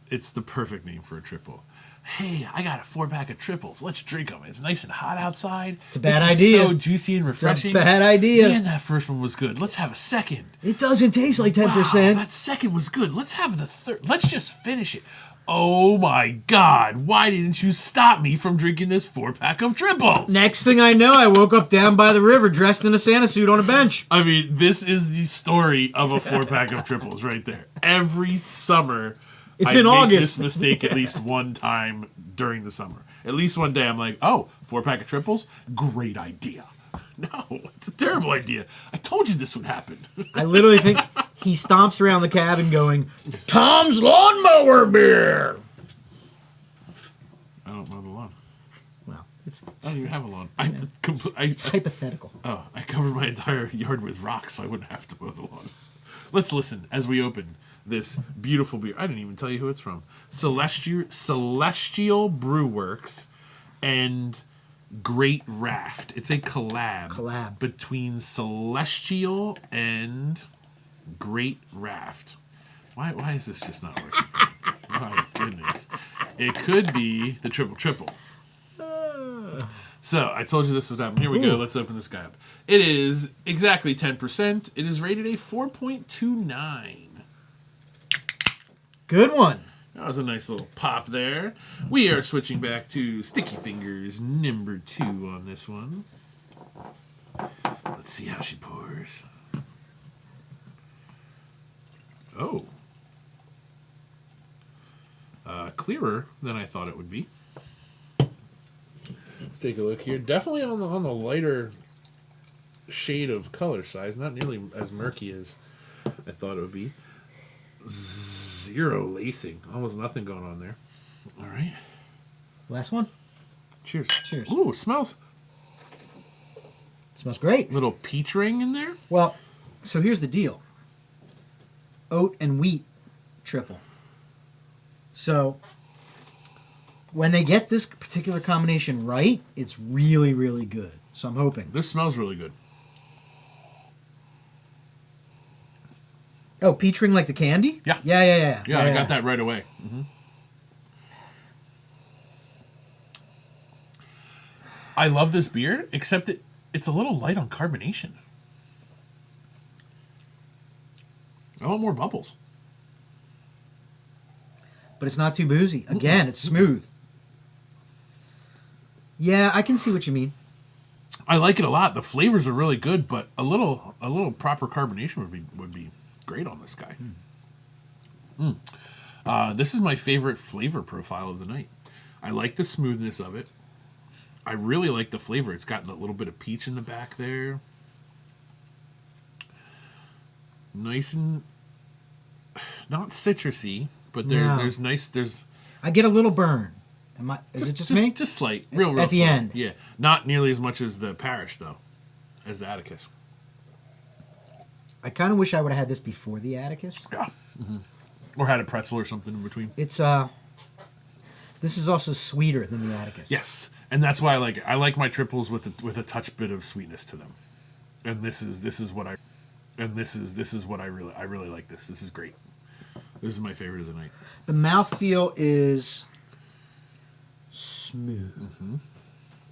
It's the perfect name for a triple. Hey, I got a 4-pack of triples. Let's drink them. It's nice and hot outside. It's a bad This idea. Is so juicy and refreshing. It's a bad idea. Man, that first one was good. Let's have a second. It doesn't taste like 10%. Wow, that second was good. Let's have the third. Let's just finish it. Oh my God! Why didn't you stop me from drinking this 4-pack of triples? Next thing I know, I woke up down by the river dressed in a Santa suit on a bench. I mean, this is the story of a 4-pack of triples right there. Every summer, It's I in make August. this mistake at least one time during the summer. At least one day, I'm like, oh, 4-pack of triples? Great idea. No, it's a terrible idea. I told you this would happen. I literally think he stomps around the cabin going, Tom's Lawnmower Beer! I don't mow the lawn. Well, it's I don't even have a lawn. it's hypothetical. I covered my entire yard with rocks so I wouldn't have to mow the lawn. Let's listen as we open this beautiful beer. I didn't even tell you who it's from. Celestial Brew Works and Great Raft. It's a collab between Celestial and Great Raft. Why is this just not working? My goodness. It could be the triple. So, I told you this was happening. Here we go. Let's open this guy up. It is exactly 10%. It is rated a 4.29. Good one. That was a nice little pop there. We are switching back to Sticky Fingers number 2 on this one. Let's see how she pours. Oh. Clearer than I thought it would be. Let's take a look here. Definitely on the lighter shade of color size. Not nearly as murky as I thought it would be. Zero lacing. Almost nothing going on there. All right. Last one. Cheers. Cheers. Ooh, smells. It smells great. Little peach ring in there. Well, so here's the deal. Oat and wheat triple. So when they get this particular combination right, it's really, really good. So I'm hoping. This smells really good. Oh, peach ring like the candy? Yeah. Yeah. Yeah, I got that right away. Mm-hmm. I love this beer, except it's a little light on carbonation. I want more bubbles. But it's not too boozy. Again, it's smooth. Yeah, I can see what you mean. I like it a lot. The flavors are really good, but a little proper carbonation would be great on this guy. This is my favorite flavor profile of the night. I like the smoothness of it. I really like the flavor. It's got a little bit of peach in the back there. Nice and not citrusy, but there's nice. I get a little burn. Is it just me? Just slight, real at the slight. end. Yeah, not nearly as much as the Parish though, as the Attacus. I kind of wish I would have had this before the Attacus. Yeah, or had a pretzel or something in between. It's this is also sweeter than the Attacus. Yes, and that's why I like it. I like my triples with a touch bit of sweetness to them, and this is what I really like. This is great. This is my favorite of the night. The mouthfeel is smooth. Mm-hmm.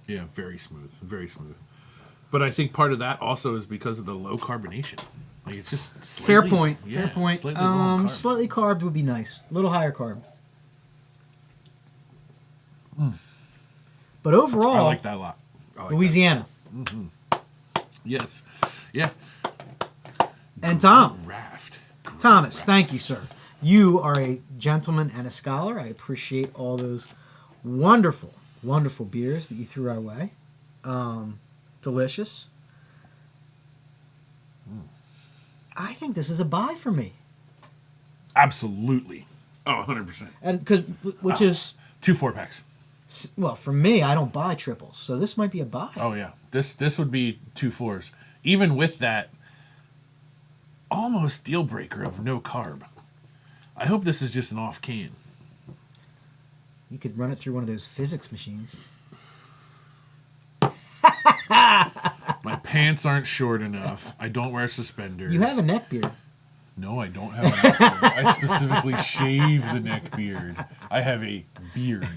Yeah, very smooth, very smooth. But I think part of that also is because of the low carbonation. Like it's just slightly, Fair point. Yeah, Fair point. Slightly, low on carb. Slightly carved would be nice. A little higher carb. But overall, I like that a lot. I like Louisiana. that. Yes. Yeah. And Tom. Raft. Thomas, Raft. thank you, sir. You are a gentleman and a scholar. I appreciate all those wonderful, wonderful beers that you threw our way. Delicious. I think this is a buy for me. Absolutely. Oh, 100%. And which is 2 4-packs. well, for me, I don't buy triples, so this might be a buy. Oh yeah, this would be 2 4s. Even with that almost deal breaker of no carb. I hope this is just an off can. You could run it through one of those physics machines. My pants aren't short enough. I don't wear suspenders. You have a neck beard. No, I don't have a neck beard. I specifically shave the neck beard. I have a beard.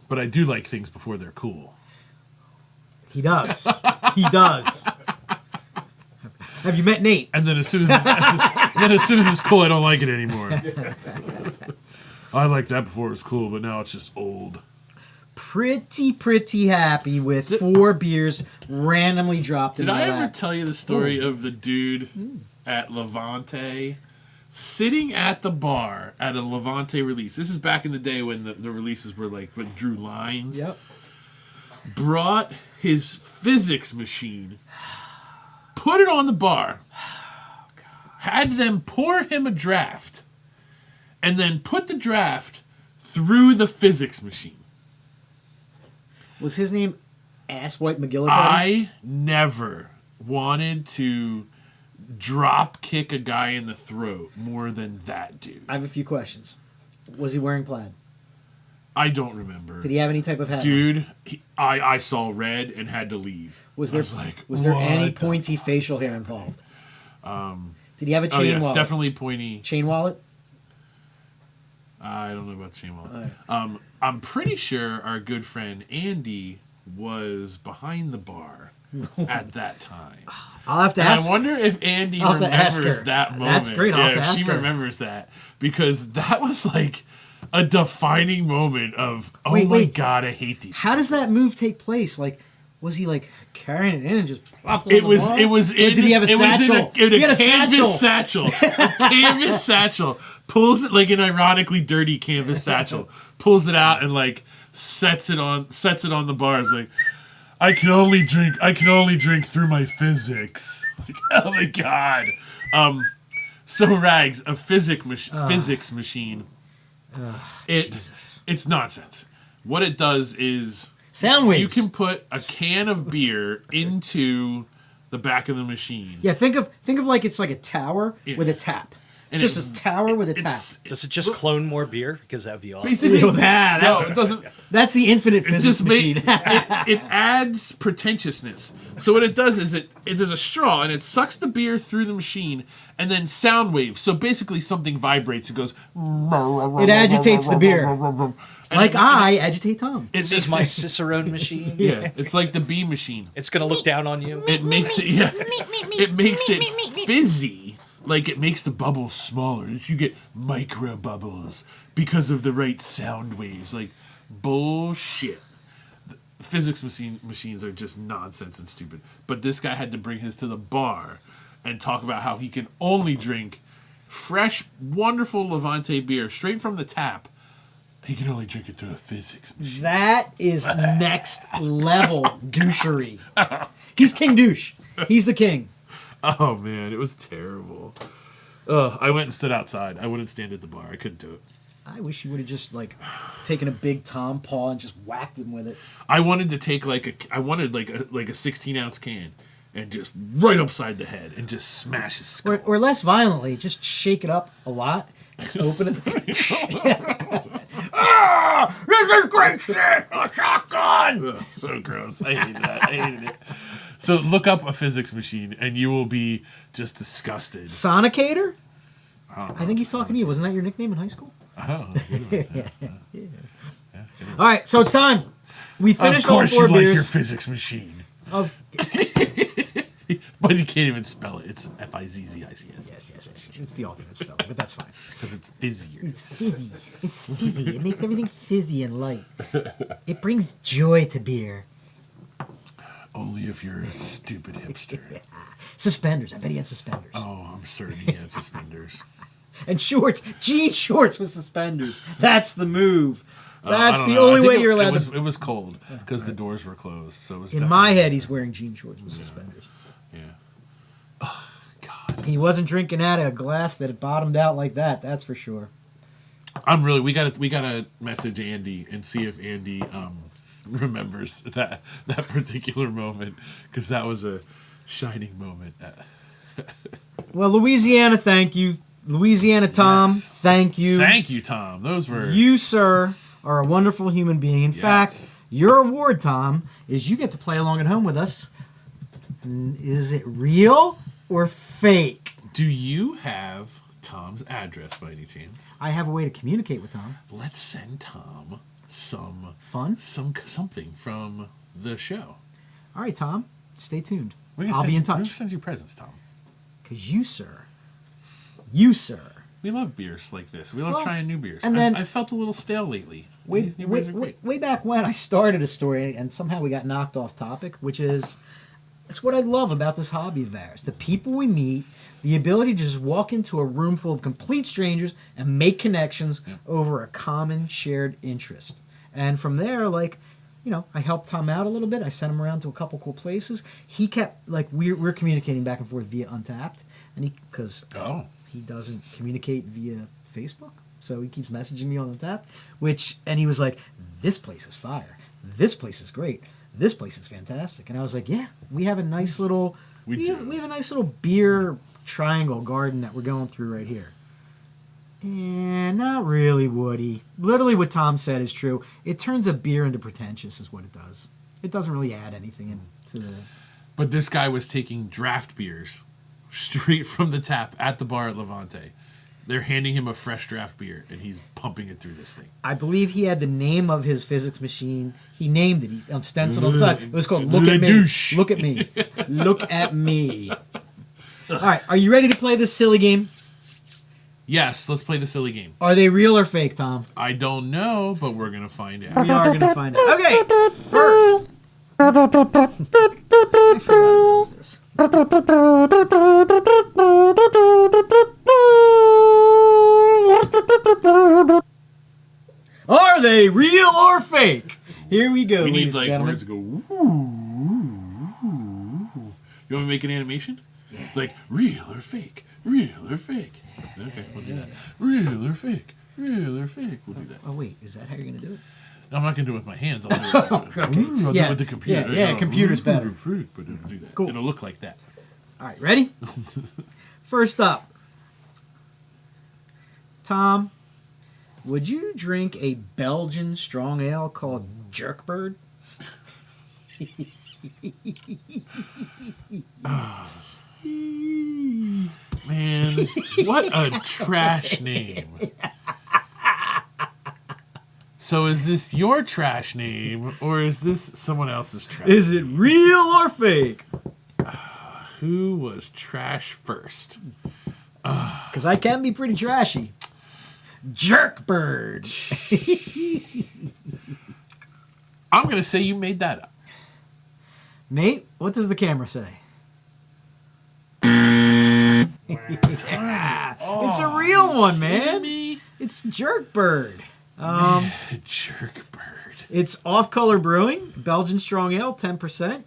But I do like things before they're cool. He does. He does. Have you met Nate? And then as soon as it's cool, I don't like it anymore. I liked that before it was cool, but now it's just old. Pretty happy with 4 beers randomly dropped in Did my I lap. ever tell you the story of the dude at Levante sitting at the bar at a Levante release? This is back in the day when the releases were like with drew lines. Yep. Brought his physics machine, put it on the bar, had them pour him a draft, and then put the draft through the physics machine. Was his name Asswipe McGillicuddy? I never wanted to drop kick a guy in the throat more than that dude. I have a few questions. Was he wearing plaid? I don't remember. Did he have any type of hat? Dude, I saw red and had to leave. Was I there was like, was there any what the pointy facial hair involved? Did he have a chain Oh yes, wallet? definitely pointy. Chain wallet? I don't know about the chain wallet. All right. I'm pretty sure our good friend Andy was behind the bar at that time. I'll have to And ask. I wonder if Andy I'll have to ask remembers her. that moment. That's great, I'll have to if ask she her. remembers that. Because that was like a defining moment of, oh Wait, my wait. God, I hate these. How does that move take place? Like, was he like carrying it in and just plopped It was in, did he have a satchel? in He had a a canvas satchel. A canvas satchel. Pulls it like an ironically dirty canvas satchel. Pulls it out and like sets it on the bar. It's like, I can only drink through my physics. Like, oh my God. So Rags, a physics machine. It's nonsense. What it does is Sound waves. you can put a can of beer into the back of the machine. Yeah, think of like it's like a tower Yeah. with a tap. And Just it's- a tower with a tap. Does it just clone more beer? Because that would be awesome. Basically, Ew, that- no, it doesn't. That's the infinite It physics just machine. it adds pretentiousness. So what it does is there's a straw and it sucks the beer through the machine and then sound waves. So basically something vibrates. It goes. It agitates the beer. And Like I agitate Tom. This is my Cicerone machine. Yeah, it's like the bee machine. It's going to look down on you. It makes it it makes it fizzy. Like it makes the bubbles smaller. You get micro bubbles because of the right sound waves. Like bullshit. Physics machines are just nonsense and stupid. But this guy had to bring his to the bar and talk about how he can only drink fresh, wonderful Levante beer straight from the tap. He can only drink it through a physics machine. That is next level douchery. He's King Douche. He's the king. Oh man, it was terrible. I went and stood outside. I wouldn't stand at the bar. I couldn't do it. I wish you would have just like taken a big Tom paw and just whacked him with it. I wanted to take like a 16-ounce can and just right upside the head and just smash his skull. Or less violently, just shake it up a lot. Open it. This is great shit! A shotgun! Ugh, so gross. I hated that. I hated it. So look up a physics machine and you will be just disgusted. Sonicator? I think he's talking to you. Wasn't that your nickname in high school? Oh, All right, so it's time. We of finished all course 4 you like beers. your physics machine. Of, But you can't even spell it. It's Fizzics. yes. It's the alternate spelling, but that's fine. Because it's fizzier. It's fizzy. It's fizzy. It makes everything fizzy and light. It brings joy to beer. Only if you're a stupid hipster. Suspenders. I bet he had suspenders. Oh, I'm certain he had suspenders. And shorts. Jean shorts with suspenders. That's the move. That's I don't the know. I only think way you're allowed to. to. It was cold because the doors were closed. So it was In definitely my head, he's wearing jean shorts with suspenders. Yeah. Oh, God. He wasn't drinking out of a glass that had bottomed out like that. That's for sure. I'm really. We gotta message Andy and see if Andy remembers that particular moment because that was a shining moment. Well, Louisiana, thank you. Louisiana Tom, Yes. thank you. Thank you, Tom. Those were You, sir, are a wonderful human being. In fact, your award, Tom, is you get to play along at home with us. Is it real or fake? Do you have Tom's address by any chance? I have a way to communicate with Tom. Let's send Tom some Fun? something from the show. All right, Tom, stay tuned. We're gonna I'll send be in We're gonna touch. send you presents, Tom. Because you, sir, We love beers like this. We love Well, trying new beers. and then- I felt a little stale lately. These new beers are great. way back when I started a story and somehow we got knocked off topic, which is it's what I love about this hobby of ours. The people we meet, the ability to just walk into a room full of complete strangers and make connections over a common shared interest. And from there, like, you know, I helped Tom out a little bit. I sent him around to a couple cool places. He kept, like, we're communicating back and forth via UnTappd, and because he doesn't communicate via Facebook, so he keeps messaging me on UnTappd, and he was like, this place is fire. This place is great. This place is fantastic. And I was like, yeah, we have a nice little, we have a nice little beer triangle garden that we're going through right here. And not really, Woody. Literally what Tom said is true. It turns a beer into pretentious is what it does. It doesn't really add anything into the... But this guy was taking draft beers straight from the tap at the bar at Levante. They're handing him a fresh draft beer, and he's pumping it through this thing. I believe he had the name of his physics machine. He named it. He stenciled on the side. It was called Look at Me. Douche. Look at me. Look at me. All right. Are you ready to play this silly game? Yes, let's play the silly game. Are they real or fake, Tom? I don't know, but we're going to find out. We are going to find out. Okay. First. I forgot about this. Are they real or fake? Here we go, We need ladies and like gentlemen. words to go. Ooh. You want me to make an animation? Yeah. Like real or fake? Real or fake? Okay, we'll do that. Real or fake? Real or fake? We'll do that. Oh wait, is that how you're gonna do it? I'm not gonna do it with my hands. I'll do it, I'll do Yeah. it with the computer. Yeah, computer's better. Real or fake, but it'll do that. Cool. It'll look like that. All right, ready? First up, Tom, would you drink a Belgian strong ale called Jerkbird? Man, what a trash name. So is this your trash name, or is this someone else's trash? Is it real or fake? Who was trash first? Because I can be pretty trashy. Jerkbird. I'm going to say you made that up. Nate, what does the camera say? Yeah, it's a real one, man. It's Jerkbird. Jerkbird. It's Off Color Brewing, Belgian Strong Ale, 10%.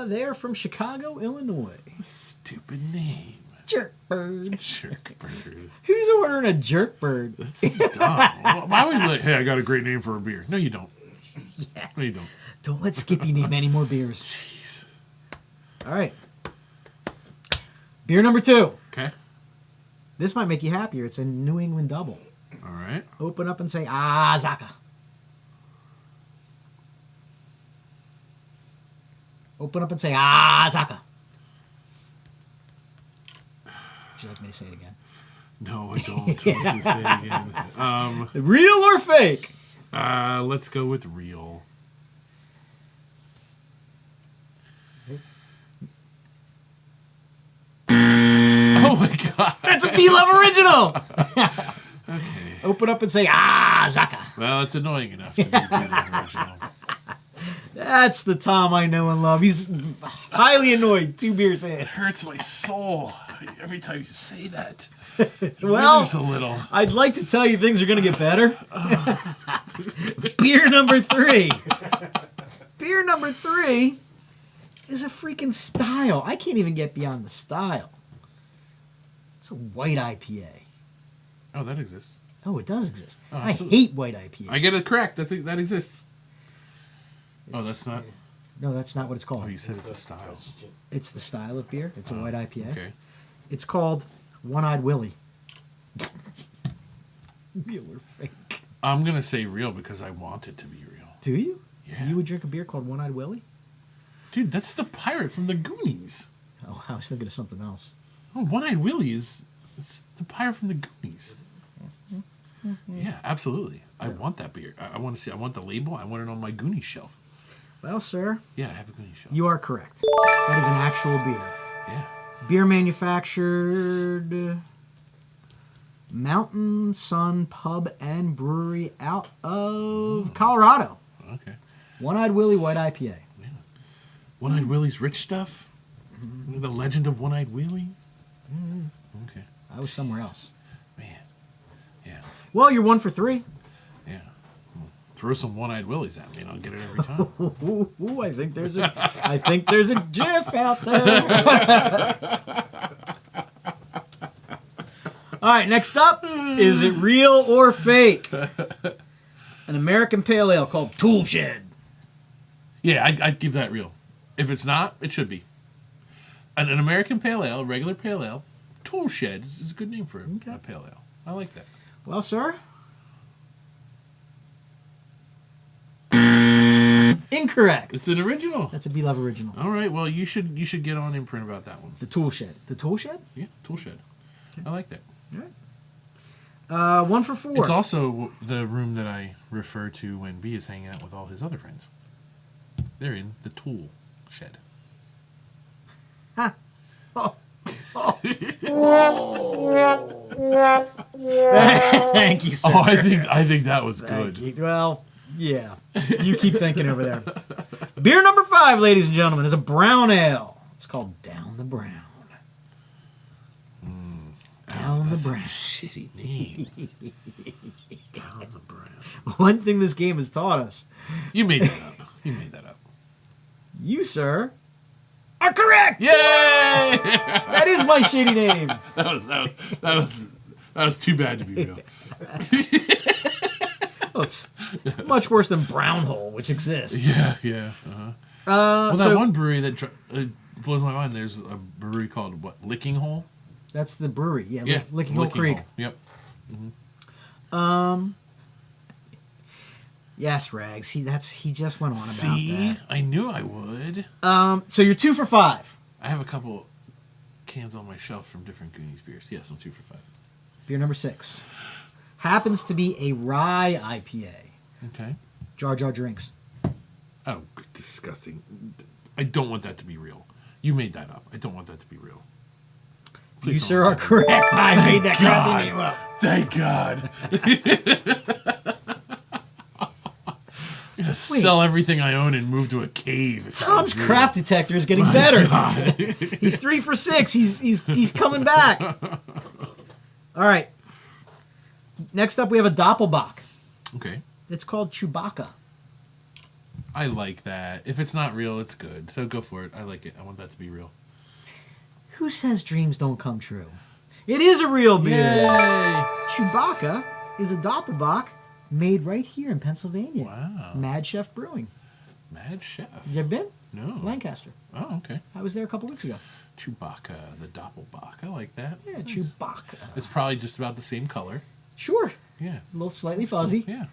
They're from Chicago, Illinois. Stupid name. Jerkbird. Jerkbird. Who's ordering a Jerkbird? That's dumb. Why would you like, hey, I got a great name for a beer? No, you don't. Yeah. No, you don't. Don't let Skippy name any more beers. Jeez. All right. Beer number 2. Okay. This might make you happier. It's a New England double. All right. Open up and say, ah, Zaka. Open up and say, ah, Zaka. Would you like me to say it again? No, I don't. Let's just say it again. Real or fake? Let's go with real. Oh my god. That's a P-Love original. Okay. Open up and say, ah, Zaka. Well, it's annoying enough to be the original. That's the Tom I know and love. He's highly annoyed 2 beers in. It hurts my soul every time you say that. Well, Withers a little. I'd like to tell you things are going to get better. Beer number 3. Beer number 3 is a freaking style. I can't even get beyond the style. It's a white IPA. Oh, that exists. Oh, it does exist. Oh, I absolutely. hate white IPA. I get it correct. That exists. Oh, that's not. No, that's not what it's called. Oh, you said it's a style. It's the style of beer. It's a white IPA. Okay. It's called One-Eyed Willie. Real or fake? I'm gonna say real because I want it to be real. Do you? Yeah. You would drink a beer called One-Eyed Willie? Dude, that's the pirate from the Goonies. Oh, I was thinking of something else. Oh, One-Eyed Willie is the pirate from the Goonies. Yeah, absolutely. I want that beer. I want to see. I want the label. I want it on my Goonies shelf. Well, sir, Yeah, I have a Goonies shelf. you are correct. That is an actual beer. Yeah. Beer manufactured Mountain Sun Pub and Brewery out of Colorado. Okay. One-Eyed Willie White IPA. One-Eyed Willie's rich stuff. The legend of One-Eyed Willie. Okay. I was somewhere else. Man. Yeah. Well, you're 1 for 3. Yeah. Well, throw some One-Eyed Willies at me and I'll get it every time. Ooh, I think there's a GIF out there. All right, next up, is it real or fake? An American Pale Ale called Toolshed. Yeah, I'd give that real. If it's not, it should be. An American Pale Ale, regular Pale Ale, Tool Shed is a good name for Okay. a Pale Ale. I like that. Well, sir. Incorrect. It's an original. That's a B-Love original. All right, well, you should get on imprint about that one. The Toolshed. The Toolshed? Yeah, Tool Shed. I like that. All right. 1 for 4. It's also the room that I refer to when B is hanging out with all his other friends. They're in the Tool Shed. Ha. Oh. Thank you, sir. Oh, I think that was Thank good. you. Well, yeah. You keep thinking over there. Beer number 5, ladies and gentlemen, is a brown ale. It's called Down the Brown. Down the That's a Brown. shitty name. Down the Brown. One thing this game has taught us, You made that up. You made that up. you, sir, are correct. Yay! That is my shitty name. that was too bad to be real. Oh, it's much worse than Brown Hole, which exists. Yeah. Uh-huh. Well, that one brewery that blows my mind. There's a brewery called what? Licking Hole. That's the brewery. Yeah, Yeah, Licking Hole Creek. Yep. Yes, Rags. He just went on about See, that. I knew I would. So you're 2 for 5. I have a couple cans on my shelf from different Goonies beers. Yes, I'm 2 for 5. Beer number 6 happens to be a rye IPA. Okay. Jar Jar Drinks. Oh, disgusting. I don't want that to be real. You made that up. I don't want that to be real. Please You, don't sir, let are that be correct. I made that crappy name God. up. Thank God. I'm gonna sell everything I own and move to a cave. if that Tom's was real. crap detector is getting better. He's 3 for 6. He's coming back. All right. Next up, we have a Doppelbock. Okay. It's called Chewbacca. I like that. If it's not real, it's good. So go for it. I like it. I want that to be real. Who says dreams don't come true? It is a real beer. Yay! Chewbacca is a Doppelbock made right here in Pennsylvania. Wow. Mad Chef Brewing. Mad Chef. You ever been? No. Lancaster. Oh, okay. I was there a couple weeks ago. Chewbacca, the Doppelbock. I like that. Yeah, That's nice. Chewbacca. It's probably just about the same color. Sure. Yeah. A little slightly fuzzy. Yeah.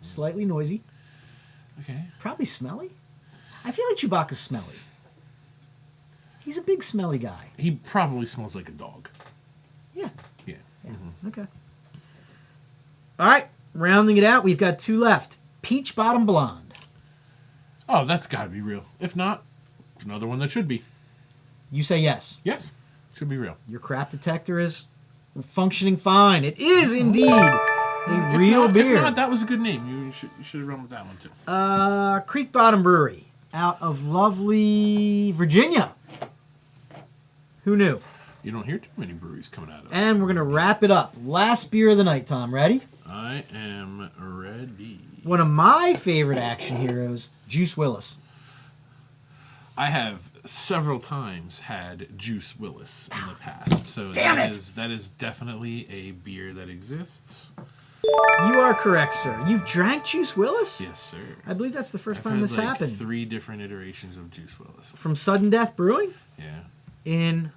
Slightly noisy. Okay. Probably smelly. I feel like Chewbacca's smelly. He's a big smelly guy. He probably smells like a dog. Yeah. Yeah. Okay. All right. Rounding it out, we've got 2 left. Peach Bottom Blonde. Oh, that's got to be real. If not, it's another one that should be. You say yes. Yes. Should be real. Your crap detector is functioning fine. It is indeed a real beer. If not, that was a good name. You should have run with that one too. Creek Bottom Brewery out of lovely Virginia. Who knew? You don't hear too many breweries coming out of it. And we're going to wrap it up. Last beer of the night, Tom. Ready? I am ready. One of my favorite action heroes, Juice Willis. I have several times had Juice Willis in the past, so Damn it! that is definitely a beer that exists. You are correct, sir. You've drank Juice Willis? Yes, sir. I believe that's the 1st I've time had this like happened. 3 different iterations of Juice Willis. From Sudden Death Brewing? Yeah.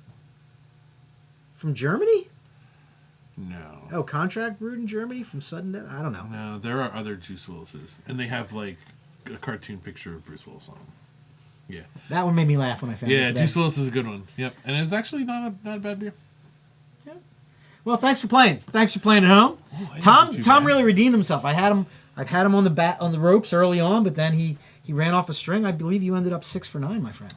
From Germany? No. Oh, contract brewed in Germany from Sudden Death? I don't know. No, there are other Juice Willises, and they have like a cartoon picture of Bruce Willis on them. Yeah. That one made me laugh when I found it. Yeah, today. Juice Willis is a good one. Yep, and it's actually not a bad beer. Yeah. Well, thanks for playing. Thanks for playing at home. Oh, Tom really redeemed himself. I've had him on the ropes early on, but then he ran off a string. I believe you ended up 6 for 9, my friend.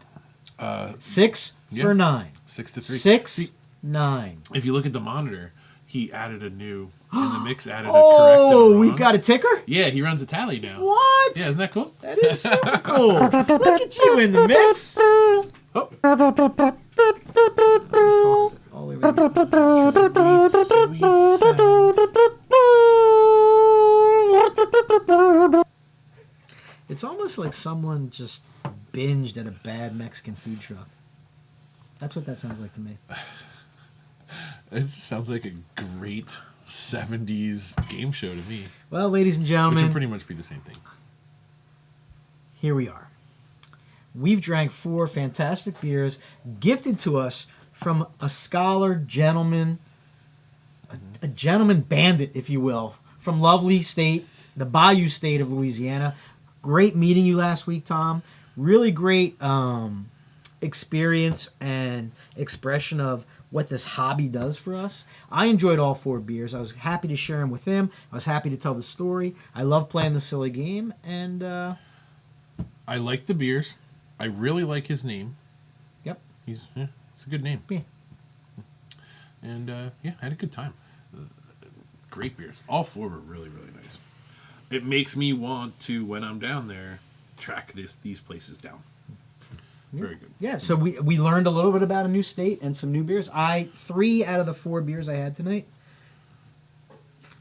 6 for 9. 6 to 3. 6, See, 9. if you look at the monitor, he added a new in the mix. Added a correct. Oh, we've got a ticker? Yeah, he runs a tally now. What? Yeah, isn't that cool? That is super cool. Look at you in the mix. Oh. All over the- Sweet sounds. It's almost like someone just binged at a bad Mexican food truck. That's what that sounds like to me. It just sounds like a great 70s game show to me. Well, ladies and Which gentlemen, would pretty much be the same thing. here we are. We've drank 4 fantastic beers gifted to us from a scholar gentleman, a gentleman bandit, if you will, from lovely state, the Bayou State of Louisiana. Great meeting you last week, Tom. Really great experience and expression of what this hobby does for us. I enjoyed all 4 beers. I was happy to share them with him. I was happy to tell the story. I love playing the silly game, and I like the beers. I really like his name. yep. It's a good name. Yeah. And I had a good time. Great beers. All 4 were really, really nice. It makes me want to, when I'm down there, track these places down. Very good. Yeah, so we learned a little bit about a new state and some new beers. 3 out of the 4 beers I had tonight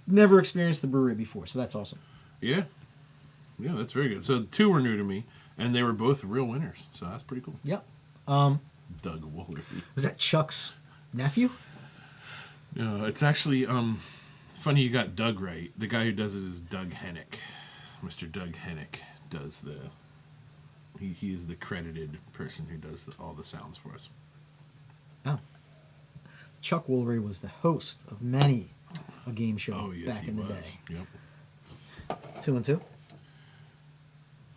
never experienced the brewery before, so that's awesome. Yeah. Yeah, that's very good. So 2 were new to me, and they were both real winners. So that's pretty cool. Yep. Doug Woolery. Was that Chuck's nephew? No, it's actually funny you got Doug right. The guy who does it is Doug Hennick. Mr. Doug Hennick does the... He is the credited person who does all the sounds for us. Oh. Chuck Woolery was the host of many a game show Oh, yes, back he in the was. day. Yep. 2 and 2,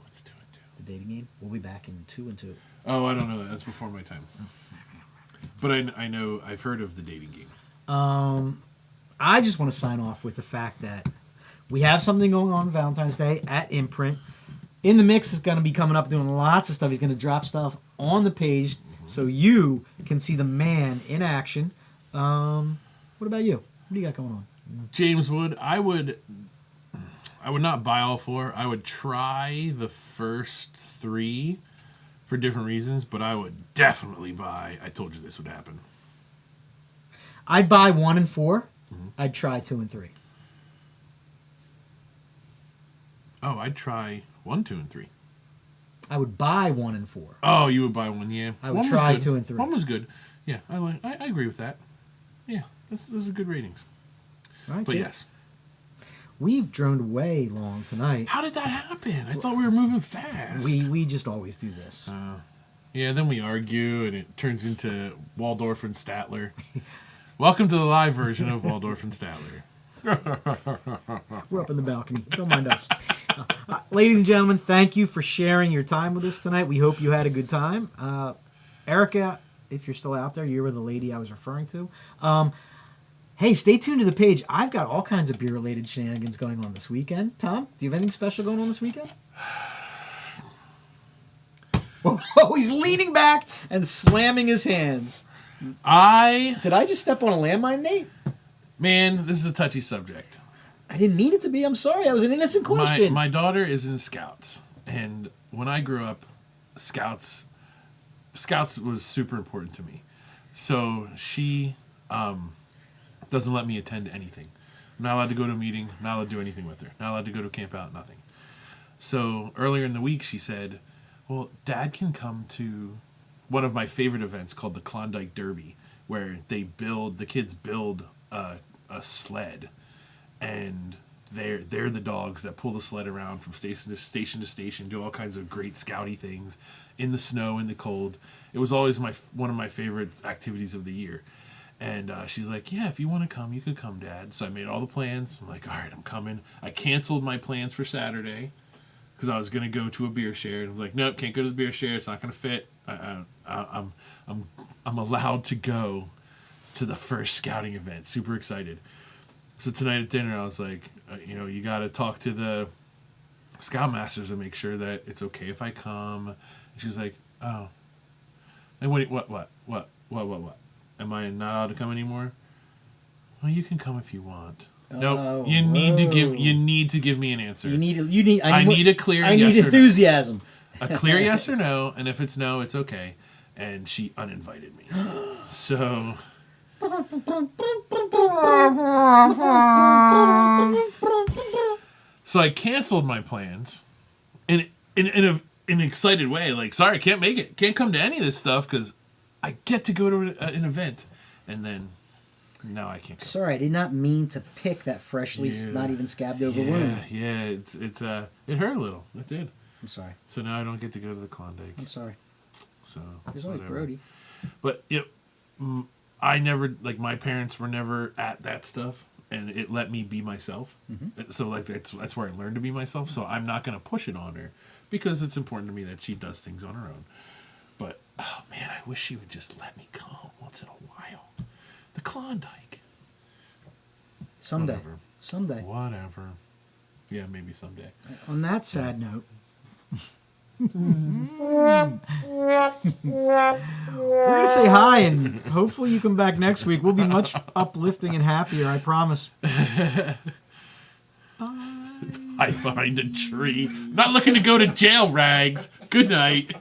What's 2 and 2? the dating game. We'll be back in 2 and 2. Oh, I don't know that. That's before my time. But I know, I've heard of the dating game. I just want to sign off with the fact that we have something going on Valentine's Day at Imprint. In the Mix is going to be coming up doing lots of stuff. He's going to drop stuff on the page so you can see the man in action. What about you? What do you got going on? James Wood, I would not buy all 4. I would try the first 3 for different reasons, but I would definitely buy I Told You This Would Happen. I'd buy 1 and 4. I'd try 2 and 3. Oh, I'd try 1, 2, and 3. I would buy 1 and 4. Oh, you would buy 1, yeah. I would One was try good. 2 and 3. 1 was good. Yeah, I agree with that. Yeah, those are good ratings. All right, But kid. yes. We've droned way long tonight. How did that happen? I thought we were moving fast. We just always do this. Yeah, then we argue, and it turns into Waldorf and Statler. Welcome to the live version of Waldorf and Statler. We're up in the balcony. Don't mind us. Ladies and gentlemen, thank you for sharing your time with us tonight. We hope you had a good time. Erica, if you're still out there, you were the lady I was referring to. Hey, stay tuned to the page. I've got all kinds of beer-related shenanigans going on this weekend. Tom, do you have anything special going on this weekend? Oh, he's leaning back and slamming his hands. Did I just step on a landmine, Nate? Man, this is a touchy subject. I didn't mean it to be. I'm sorry. That was an innocent question. My daughter is in Scouts, and when I grew up, Scouts was super important to me. So she doesn't let me attend anything. I'm not allowed to go to a meeting, not allowed to do anything with her. Not allowed to go to camp out, nothing. So earlier in the week she said, well, Dad can come to one of my favorite events called the Klondike Derby, where the kids build a sled, and they're the dogs that pull the sled around from station to station to station, do all kinds of great scouty things in the snow, in the cold. It was always one of my favorite activities of the year. And she's like, yeah, if you want to come, you could come, Dad. So I made all the plans. I'm like, all right, I'm coming. I canceled my plans for Saturday because I was going to go to a beer share. And I'm like, nope, can't go to the beer share. It's not going to fit. I'm allowed to go to the first scouting event. Super excited. So tonight at dinner, I was like, you got to talk to the scoutmasters and make sure that it's okay if I come. And she was like, oh. And what? Am I not allowed to come anymore? Well, you can come if you want. Nope. You need to give me an answer. I need a clear I yes need or enthusiasm. no. A clear yes or no, and if it's no, it's okay. And she uninvited me. So I canceled my plans in an excited way. Like, sorry, I can't make it. Can't come to any of this stuff because I get to go to an event, and then now I can't go. Sorry, I did not mean to pick that freshly, not even scabbed over wound. Yeah, it hurt a little. It did. I'm sorry. So now I don't get to go to the Klondike. I'm sorry. So There's always whatever. Brody. But I never, like, my parents were never at that stuff, and it let me be myself. Mm-hmm. So like that's where I learned to be myself. So I'm not going to push it on her because it's important to me that she does things on her own. But oh man, I wish she would just let me come once in a while. The Klondike. Someday. Whatever. Yeah, maybe someday. On that sad note. We're going to say hi, and hopefully you come back next week. We'll be much uplifting and happier, I promise. Bye. Hide behind a tree. Not looking to go to jail, Rags. Good night.